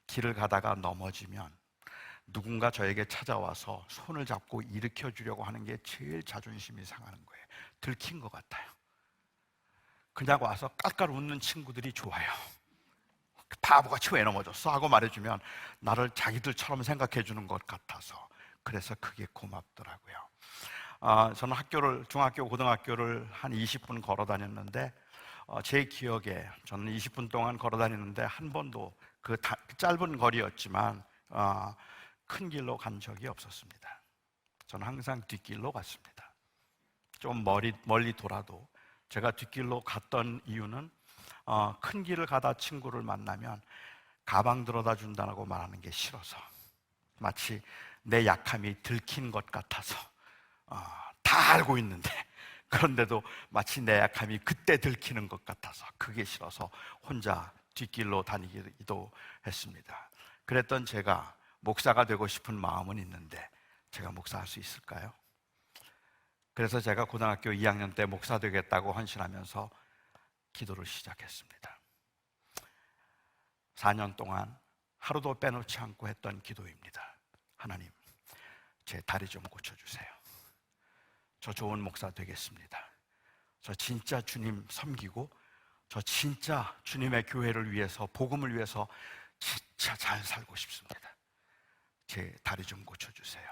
길을 가다가 넘어지면 누군가 저에게 찾아와서 손을 잡고 일으켜 주려고 하는 게 제일 자존심이 상하는 거예요. 들킨 것 같아요. 그냥 와서 깔깔 웃는 친구들이 좋아요. 바보같이 왜 넘어졌어? 하고 말해주면 나를 자기들처럼 생각해 주는 것 같아서 그래서 그게 고맙더라고요. 저는 중학교, 고등학교를 한 20분 걸어 다녔는데 제 기억에 저는 20분 동안 걸어 다니는데 한 번도 그 짧은 거리였지만 큰 길로 간 적이 없었습니다. 저는 항상 뒷길로 갔습니다. 좀 멀리 돌아도 제가 뒷길로 갔던 이유는 큰 길을 가다 친구를 만나면 가방 들어다 준다고 말하는 게 싫어서 마치 내 약함이 들킨 것 같아서 다 알고 있는데 그런데도 마치 내 약함이 그때 들키는 것 같아서 그게 싫어서 혼자 뒷길로 다니기도 했습니다. 그랬던 제가 목사가 되고 싶은 마음은 있는데 제가 목사할 수 있을까요? 그래서 제가 고등학교 2학년 때 목사 되겠다고 헌신하면서 기도를 시작했습니다. 4년 동안 하루도 빼놓지 않고 했던 기도입니다. 하나님, 제 다리 좀 고쳐주세요. 저 좋은 목사 되겠습니다. 저 진짜 주님 섬기고 저 진짜 주님의 교회를 위해서 복음을 위해서 진짜 잘 살고 싶습니다. 제 다리 좀 고쳐주세요.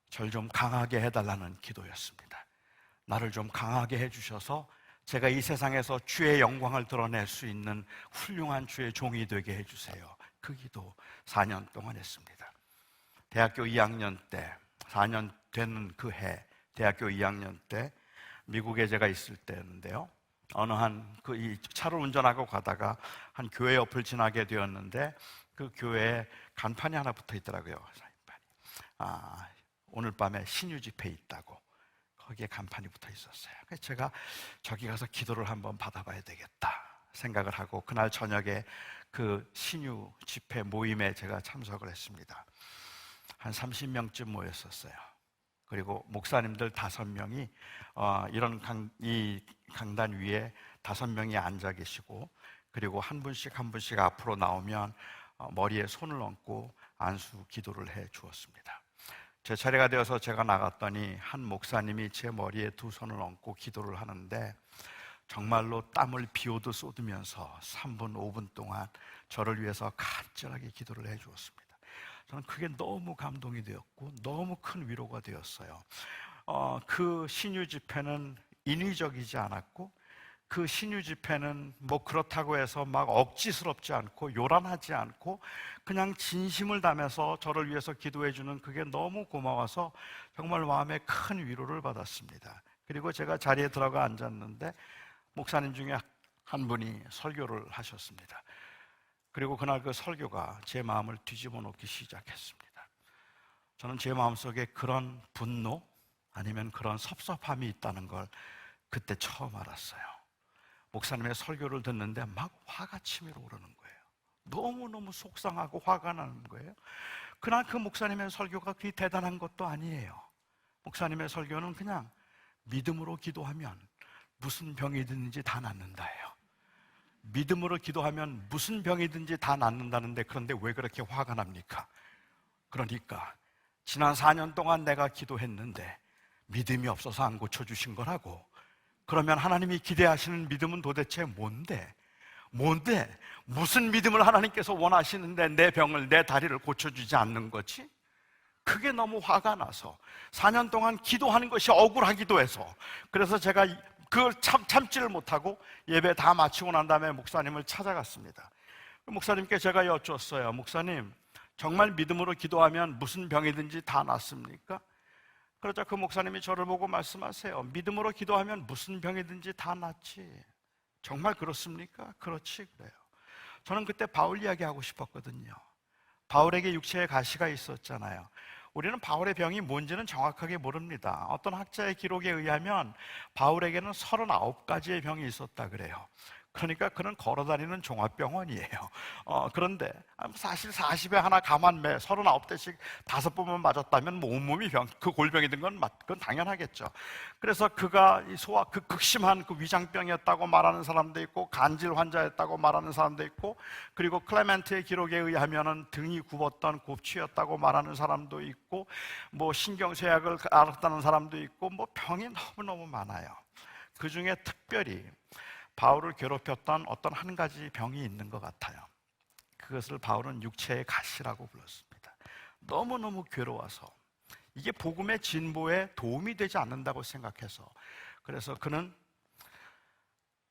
절 좀 강하게 해달라는 기도였습니다. 나를 좀 강하게 해주셔서 제가 이 세상에서 주의 영광을 드러낼 수 있는 훌륭한 주의 종이 되게 해주세요. 그 기도 4년 동안 했습니다. 대학교 2학년 때 4년 되는 그 해 대학교 2학년 때 미국에 제가 있을 때였는데요. 어느 이 차를 운전하고 가다가 한 교회 옆을 지나게 되었는데 그 교회에 간판이 하나 붙어 있더라고요. 오늘 밤에 신유 집회 있다고. 거기에 간판이 붙어 있었어요. 그래서 제가 저기 가서 기도를 한번 받아봐야 되겠다 생각을 하고 그날 저녁에 그 신유 집회 모임에 제가 참석을 했습니다. 한 30명쯤 모였었어요. 그리고 목사님들 5명이 이 강단 위에 5명이 앉아 계시고, 그리고 한 분씩 한 분씩 앞으로 나오면 머리에 손을 얹고 안수 기도를 해 주었습니다. 제 차례가 되어서 제가 나갔더니 한 목사님이 제 머리에 2 손을 얹고 기도를 하는데 정말로 땀을 비오듯 쏟으면서 3분, 5분 동안 저를 위해서 간절하게 기도를 해 주었습니다. 저는 그게 너무 감동이 되었고 너무 큰 위로가 되었어요. 그 신유 집회는 인위적이지 않았고, 그 신유 집회는 뭐 그렇다고 해서 막 억지스럽지 않고 요란하지 않고 그냥 진심을 담아서 저를 위해서 기도해 주는 그게 너무 고마워서 정말 마음에 큰 위로를 받았습니다. 그리고 제가 자리에 들어가 앉았는데 목사님 중에 한 분이 설교를 하셨습니다. 그리고 그날 그 설교가 제 마음을 뒤집어 놓기 시작했습니다. 저는 제 마음속에 그런 분노 아니면 그런 섭섭함이 있다는 걸 그때 처음 알았어요. 목사님의 설교를 듣는데 막 화가 치밀어 오르는 거예요. 너무너무 속상하고 화가 나는 거예요. 그날 그 목사님의 설교가 그리 대단한 것도 아니에요. 목사님의 설교는 그냥 믿음으로 기도하면 무슨 병이든지 다 낫는다예요. 믿음으로 기도하면 무슨 병이든지 다 낫는다는데, 그런데 왜 그렇게 화가 납니까? 그러니까 지난 4년 동안 내가 기도했는데 믿음이 없어서 안 고쳐주신 거라고. 그러면 하나님이 기대하시는 믿음은 도대체 뭔데? 무슨 믿음을 하나님께서 원하시는데 내 병을, 내 다리를 고쳐주지 않는 거지? 그게 너무 화가 나서 4년 동안 기도하는 것이 억울하기도 해서, 그래서 제가 그걸 참지를 못하고 예배 다 마치고 난 다음에 목사님을 찾아갔습니다. 목사님께 제가 여쭈었어요. 목사님, 정말 믿음으로 기도하면 무슨 병이든지 다 낫습니까? 그러자 그 목사님이 저를 보고 말씀하세요. 믿음으로 기도하면 무슨 병이든지 다 낫지. 정말 그렇습니까? 그렇지, 그래요. 저는 그때 바울 이야기하고 싶었거든요. 바울에게 육체에 가시가 있었잖아요. 우리는 바울의 병이 뭔지는 정확하게 모릅니다. 어떤 학자의 기록에 의하면 바울에게는 39가지의 병이 있었다 그래요. 그러니까 그는 걸어다니는 종합병원이에요. 그런데 사실 40에 하나 감한매 39대씩 5번만 맞았다면 뭐 온몸이 그 골병이 든 건 그건 당연하겠죠. 그래서 그가 이 극심한 그 위장병이었다고 말하는 사람도 있고, 간질 환자였다고 말하는 사람도 있고, 그리고 클레멘트의 기록에 의하면은 등이 굽었던 곱취였다고 말하는 사람도 있고, 뭐 신경쇠약을 앓았다는 사람도 있고, 뭐 병이 너무너무 많아요. 그 중에 특별히 바울을 괴롭혔던 어떤 한 가지 병이 있는 것 같아요. 그것을 바울은 육체의 가시라고 불렀습니다. 너무너무 괴로워서 이게 복음의 진보에 도움이 되지 않는다고 생각해서, 그래서 그는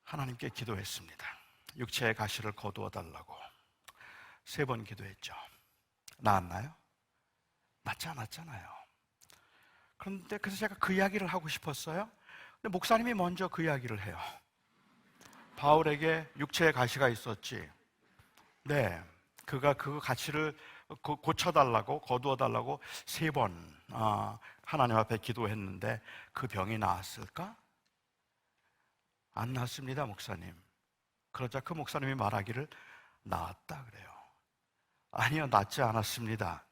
하나님께 기도했습니다. 육체의 가시를 거두어 달라고 3번 기도했죠. 나았나요? 낫지 않았잖아요. 그런데 그래서 제가 그 이야기를 하고 싶었어요. 근데 목사님이 먼저 그 이야기를 해요. 바울에게 육체의 가시가 있었지. 네, 그가 그 가시를 고쳐달라고, 거두어달라고 3번 하나님 앞에 기도했는데 그 병이 나았을까? 안 나았습니다, 목사님. 그러자 그 목사님이 말하기를 나았다 그래요. 아니요, 낫지 않았습니다.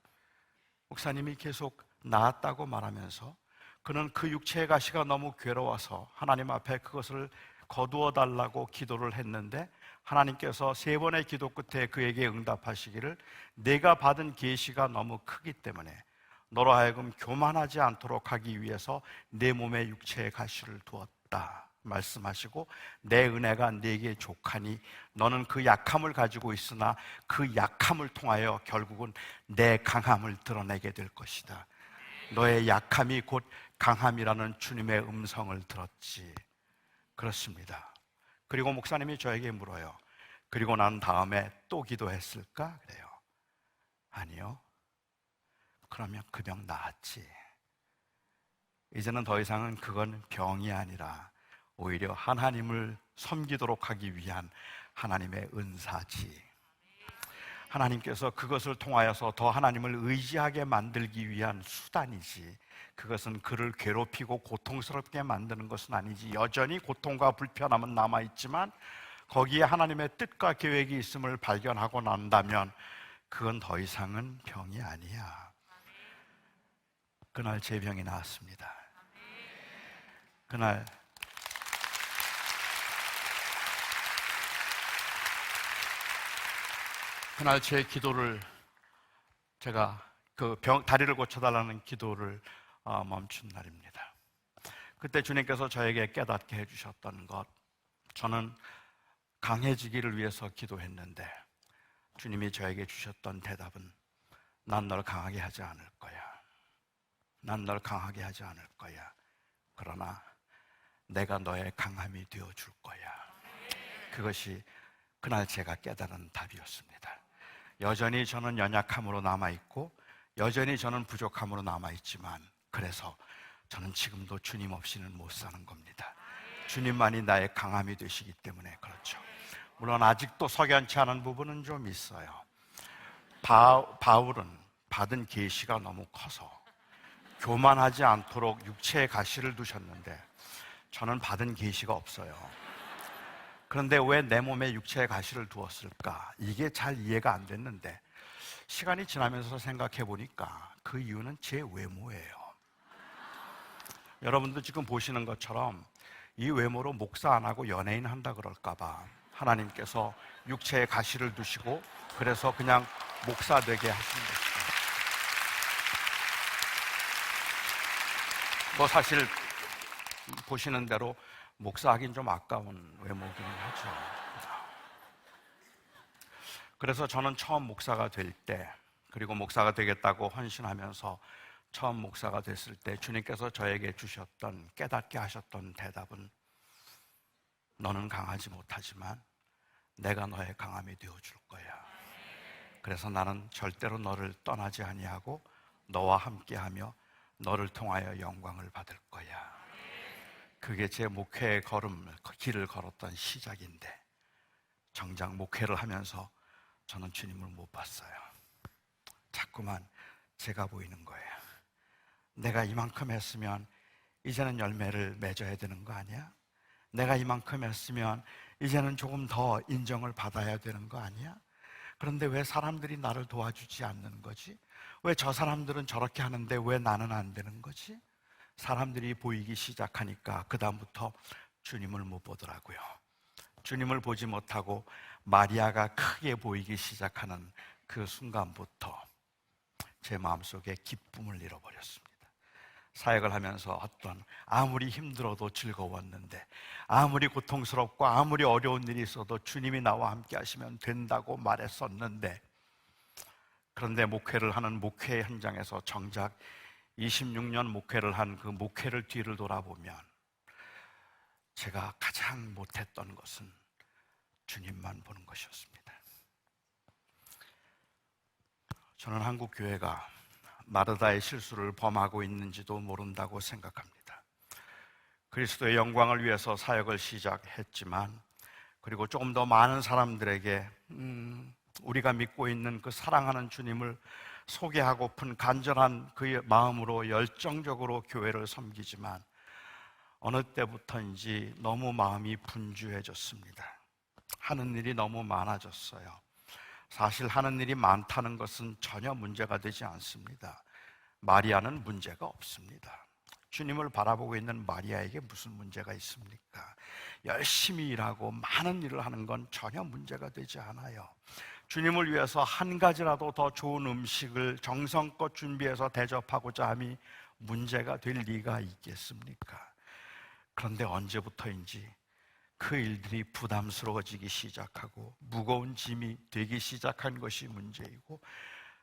목사님이 계속 나았다고 말하면서 그는 그 육체의 가시가 너무 괴로워서 하나님 앞에 그것을 거두어 달라고 기도를 했는데, 하나님께서 3번의 기도 끝에 그에게 응답하시기를 내가 받은 계시가 너무 크기 때문에 너로 하여금 교만하지 않도록 하기 위해서 내 몸에 육체의 가시를 두었다 말씀하시고, 내 은혜가 네게 족하니 너는 그 약함을 가지고 있으나 그 약함을 통하여 결국은 내 강함을 드러내게 될 것이다. 너의 약함이 곧 강함이라는 주님의 음성을 들었지. 그렇습니다. 그리고 목사님이 저에게 물어요. 그리고 난 다음에 또 기도했을까? 그래요. 아니요. 그러면 그 병 나았지. 이제는 더 이상은 그건 병이 아니라 오히려 하나님을 섬기도록 하기 위한 하나님의 은사지. 하나님께서 그것을 통하여서 더 하나님을 의지하게 만들기 위한 수단이지, 그것은 그를 괴롭히고 고통스럽게 만드는 것은 아니지. 여전히 고통과 불편함은 남아있지만 거기에 하나님의 뜻과 계획이 있음을 발견하고 난다면 그건 더 이상은 병이 아니야. 그날 제 병이 나았습니다. 그날 제 기도를, 제가 그 다리를 고쳐달라는 기도를 멈춘 날입니다. 그때 주님께서 저에게 깨닫게 해주셨던 것, 저는 강해지기를 위해서 기도했는데 주님이 저에게 주셨던 대답은 난 널 강하게 하지 않을 거야. 난 널 강하게 하지 않을 거야. 그러나 내가 너의 강함이 되어줄 거야. 그것이 그날 제가 깨달은 답이었습니다. 여전히 저는 연약함으로 남아있고 여전히 저는 부족함으로 남아있지만, 그래서 저는 지금도 주님 없이는 못 사는 겁니다. 주님만이 나의 강함이 되시기 때문에 그렇죠. 물론 아직도 석연치 않은 부분은 좀 있어요. 바울은 받은 계시가 너무 커서 교만하지 않도록 육체의 가시를 두셨는데 저는 받은 계시가 없어요. 그런데 왜 내 몸에 육체의 가시를 두었을까? 이게 잘 이해가 안 됐는데 시간이 지나면서 생각해 보니까 그 이유는 제 외모예요. 여러분도 지금 보시는 것처럼 이 외모로 목사 안 하고 연예인 한다 그럴까 봐 하나님께서 육체의 가시를 두시고 그래서 그냥 목사 되게 하신 것이죠. 뭐 사실 보시는 대로 목사하긴 좀 아까운 외모기는 하죠. 그래서 저는 처음 목사가 될 때, 그리고 목사가 되겠다고 헌신하면서 처음 목사가 됐을 때 주님께서 저에게 주셨던, 깨닫게 하셨던 대답은 너는 강하지 못하지만 내가 너의 강함이 되어줄 거야. 그래서 나는 절대로 너를 떠나지 아니하고 너와 함께하며 너를 통하여 영광을 받을 거야. 그게 제 목회의 길을 걸었던 시작인데, 정작 목회를 하면서 저는 주님을 못 봤어요. 자꾸만 제가 보이는 거예요. 내가 이만큼 했으면 이제는 열매를 맺어야 되는 거 아니야? 내가 이만큼 했으면 이제는 조금 더 인정을 받아야 되는 거 아니야? 그런데 왜 사람들이 나를 도와주지 않는 거지? 왜 저 사람들은 저렇게 하는데 왜 나는 안 되는 거지? 사람들이 보이기 시작하니까 그다음부터 주님을 못 보더라고요. 주님을 보지 못하고 마리아가 크게 보이기 시작하는 그 순간부터 제 마음속에 기쁨을 잃어버렸습니다. 사역을 하면서 아무리 힘들어도 즐거웠는데, 아무리 고통스럽고 아무리 어려운 일이 있어도 주님이 나와 함께 하시면 된다고 말했었는데, 그런데 목회를 하는 목회 현장에서 정작 26년 목회를 한 그 목회를 뒤를 돌아보면 제가 가장 못했던 것은 주님만 보는 것이었습니다. 저는 한국 교회가 마르다의 실수를 범하고 있는지도 모른다고 생각합니다. 그리스도의 영광을 위해서 사역을 시작했지만, 그리고 조금 더 많은 사람들에게 우리가 믿고 있는 그 사랑하는 주님을 소개하고픈 간절한 그의 마음으로 열정적으로 교회를 섬기지만 어느 때부터인지 너무 마음이 분주해졌습니다. 하는 일이 너무 많아졌어요. 사실 하는 일이 많다는 것은 전혀 문제가 되지 않습니다. 마리아는 문제가 없습니다. 주님을 바라보고 있는 마리아에게 무슨 문제가 있습니까? 열심히 일하고 많은 일을 하는 건 전혀 문제가 되지 않아요. 주님을 위해서 한 가지라도 더 좋은 음식을 정성껏 준비해서 대접하고자 함이 문제가 될 리가 있겠습니까? 그런데 언제부터인지 그 일들이 부담스러워지기 시작하고 무거운 짐이 되기 시작한 것이 문제이고,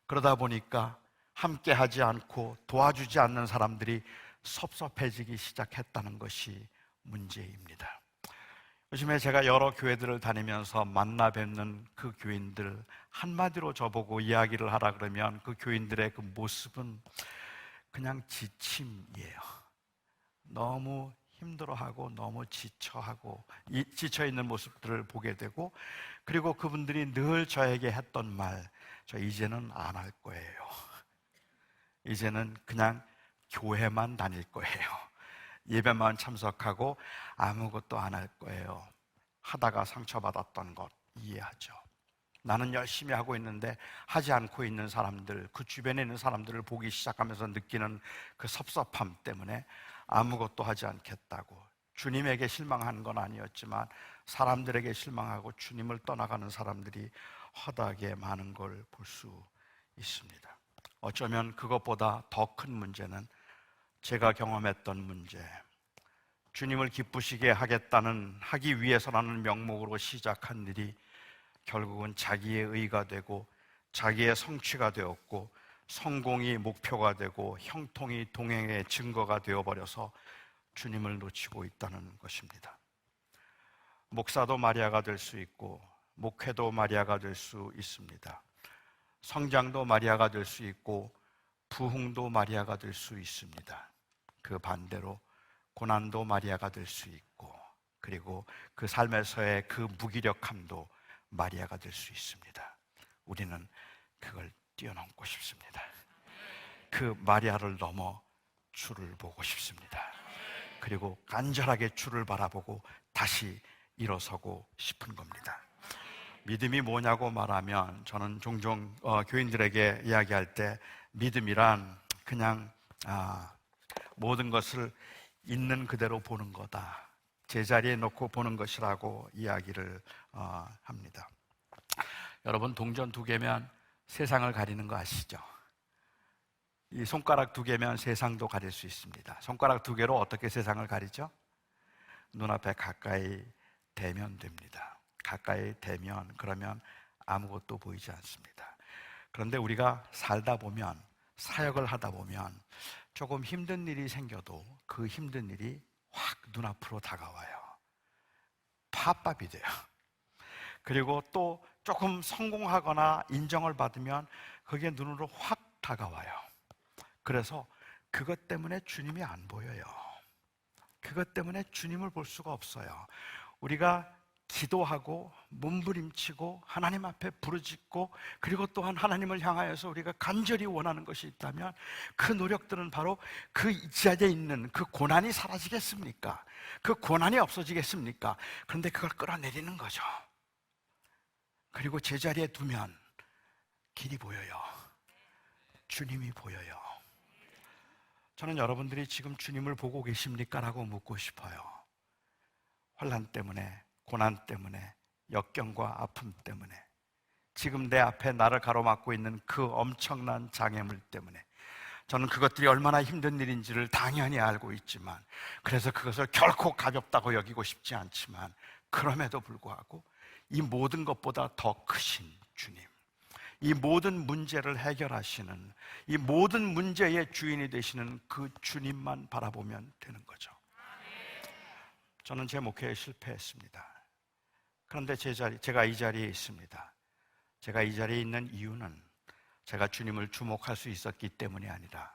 그러다 보니까 함께 하지 않고 도와주지 않는 사람들이 섭섭해지기 시작했다는 것이 문제입니다. 요즘에 제가 여러 교회들을 다니면서 만나 뵙는 그 교인들, 한마디로 저보고 이야기를 하라 그러면 그 교인들의 그 모습은 그냥 지침이에요. 너무 힘들어하고 너무 지쳐있는 모습들을 보게 되고, 그리고 그분들이 늘 저에게 했던 말, 저 이제는 안 할 거예요. 이제는 그냥 교회만 다닐 거예요. 예배만 참석하고 아무것도 안 할 거예요. 하다가 상처받았던 것 이해하죠. 나는 열심히 하고 있는데 하지 않고 있는 사람들, 그 주변에 있는 사람들을 보기 시작하면서 느끼는 그 섭섭함 때문에 아무것도 하지 않겠다고. 주님에게 실망한 건 아니었지만 사람들에게 실망하고 주님을 떠나가는 사람들이 허다하게 많은 걸 볼 수 있습니다. 어쩌면 그것보다 더 큰 문제는 제가 경험했던 문제, 주님을 기쁘시게 하기 위해서라는 명목으로 시작한 일이 결국은 자기의 의가 되고 자기의 성취가 되었고 성공이 목표가 되고 형통이 동행의 증거가 되어버려서 주님을 놓치고 있다는 것입니다. 목사도 마리아가 될 수 있고 목회도 마리아가 될 수 있습니다. 성장도 마리아가 될 수 있고 부흥도 마리아가 될 수 있습니다. 그 반대로 고난도 마리아가 될 수 있고 그리고 그 삶에서의 그 무기력함도 마리아가 될 수 있습니다. 우리는 그걸 뛰어넘고 싶습니다. 그 마리아를 넘어 주를 보고 싶습니다. 그리고 간절하게 주를 바라보고 다시 일어서고 싶은 겁니다. 믿음이 뭐냐고 말하면 저는 종종 교인들에게 이야기할 때 믿음이란 그냥 모든 것을 있는 그대로 보는 거다, 제자리에 놓고 보는 것이라고 이야기를 합니다. 여러분, 동전 2개면 세상을 가리는 거 아시죠? 이 손가락 2개면 세상도 가릴 수 있습니다. 손가락 2개로 어떻게 세상을 가리죠? 눈앞에 가까이 대면 됩니다. 가까이 대면, 그러면 아무것도 보이지 않습니다. 그런데 우리가 살다 보면, 사역을 하다 보면 조금 힘든 일이 생겨도 그 힘든 일이 확 눈앞으로 다가와요. 팝밥이 돼요. 그리고 또 조금 성공하거나 인정을 받으면 그게 눈으로 확 다가와요. 그래서 그것 때문에 주님이 안 보여요. 그것 때문에 주님을 볼 수가 없어요. 우리가 기도하고 몸부림치고 하나님 앞에 부르짖고 그리고 또한 하나님을 향하여서 우리가 간절히 원하는 것이 있다면 그 노력들은 바로 그 자리에 있는 그 고난이 사라지겠습니까? 그 고난이 없어지겠습니까? 그런데 그걸 끌어내리는 거죠. 그리고 제자리에 두면 길이 보여요. 주님이 보여요. 저는 여러분들이 지금 주님을 보고 계십니까? 라고 묻고 싶어요. 환난 때문에, 고난 때문에, 역경과 아픔 때문에, 지금 내 앞에 나를 가로막고 있는 그 엄청난 장애물 때문에 저는 그것들이 얼마나 힘든 일인지를 당연히 알고 있지만, 그래서 그것을 결코 가볍다고 여기고 싶지 않지만, 그럼에도 불구하고 이 모든 것보다 더 크신 주님, 이 모든 문제를 해결하시는, 이 모든 문제의 주인이 되시는 그 주님만 바라보면 되는 거죠. 저는 제 목회에 실패했습니다. 그런데 제가 이 자리에 있습니다. 제가 이 자리에 있는 이유는 제가 주님을 주목할 수 있었기 때문이 아니라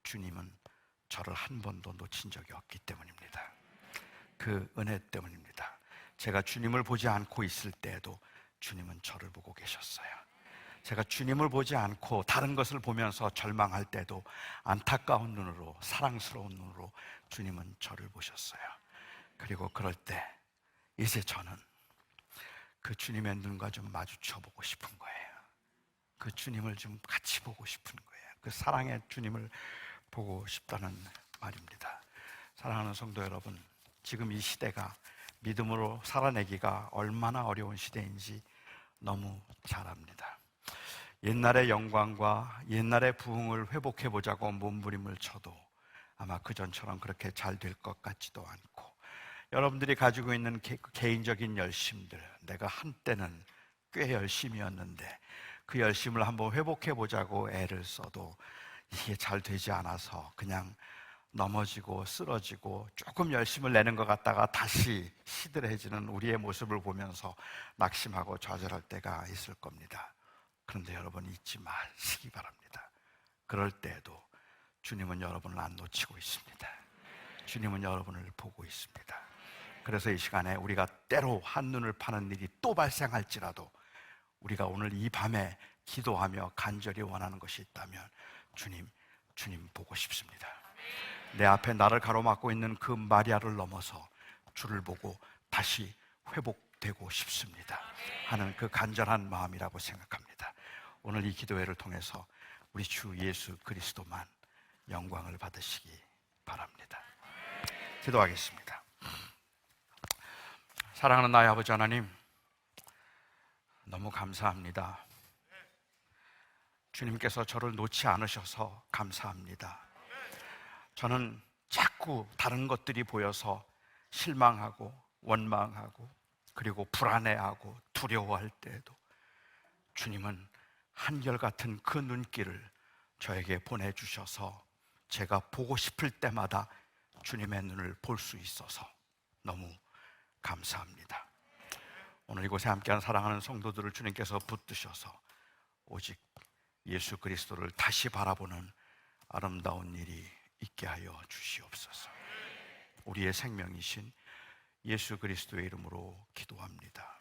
주님은 저를 한 번도 놓친 적이 없기 때문입니다. 그 은혜 때문입니다. 제가 주님을 보지 않고 있을 때에도 주님은 저를 보고 계셨어요. 제가 주님을 보지 않고 다른 것을 보면서 절망할 때도 안타까운 눈으로, 사랑스러운 눈으로 주님은 저를 보셨어요. 그리고 그럴 때 이제 저는 그 주님의 눈과 좀 마주쳐 보고 싶은 거예요. 그 주님을 좀 같이 보고 싶은 거예요. 그 사랑의 주님을 보고 싶다는 말입니다. 사랑하는 성도 여러분, 지금 이 시대가 믿음으로 살아내기가 얼마나 어려운 시대인지 너무 잘 압니다. 옛날의 영광과 옛날의 부흥을 회복해보자고 몸부림을 쳐도 아마 그전처럼 그렇게 잘 될 것 같지도 않고, 여러분들이 가지고 있는 개인적인 열심들, 내가 한때는 꽤 열심이었는데 그 열심을 한번 회복해보자고 애를 써도 이게 잘 되지 않아서 그냥 넘어지고 쓰러지고 조금 열심을 내는 것 같다가 다시 시들해지는 우리의 모습을 보면서 낙심하고 좌절할 때가 있을 겁니다. 그런데 여러분, 잊지 마시기 바랍니다. 그럴 때에도 주님은 여러분을 안 놓치고 있습니다. 주님은 여러분을 보고 있습니다. 그래서 이 시간에 우리가 때로 한눈을 파는 일이 또 발생할지라도 우리가 오늘 이 밤에 기도하며 간절히 원하는 것이 있다면 주님 보고 싶습니다. 내 앞에 나를 가로막고 있는 그 마리아를 넘어서 주를 보고 다시 회복되고 싶습니다 하는 그 간절한 마음이라고 생각합니다. 오늘 이 기도회를 통해서 우리 주 예수 그리스도만 영광을 받으시기 바랍니다. 기도하겠습니다. 사랑하는 나의 아버지 하나님, 너무 감사합니다. 주님께서 저를 놓지 않으셔서 감사합니다. 저는 자꾸 다른 것들이 보여서 실망하고 원망하고 그리고 불안해하고 두려워할 때에도 주님은 한결같은 그 눈길을 저에게 보내주셔서 제가 보고 싶을 때마다 주님의 눈을 볼 수 있어서 너무 감사합니다. 오늘 이곳에 함께한 사랑하는 성도들을 주님께서 붙드셔서 오직 예수 그리스도를 다시 바라보는 아름다운 일이 있게 하여 주시옵소서. 우리의 생명이신 예수 그리스도의 이름으로 기도합니다.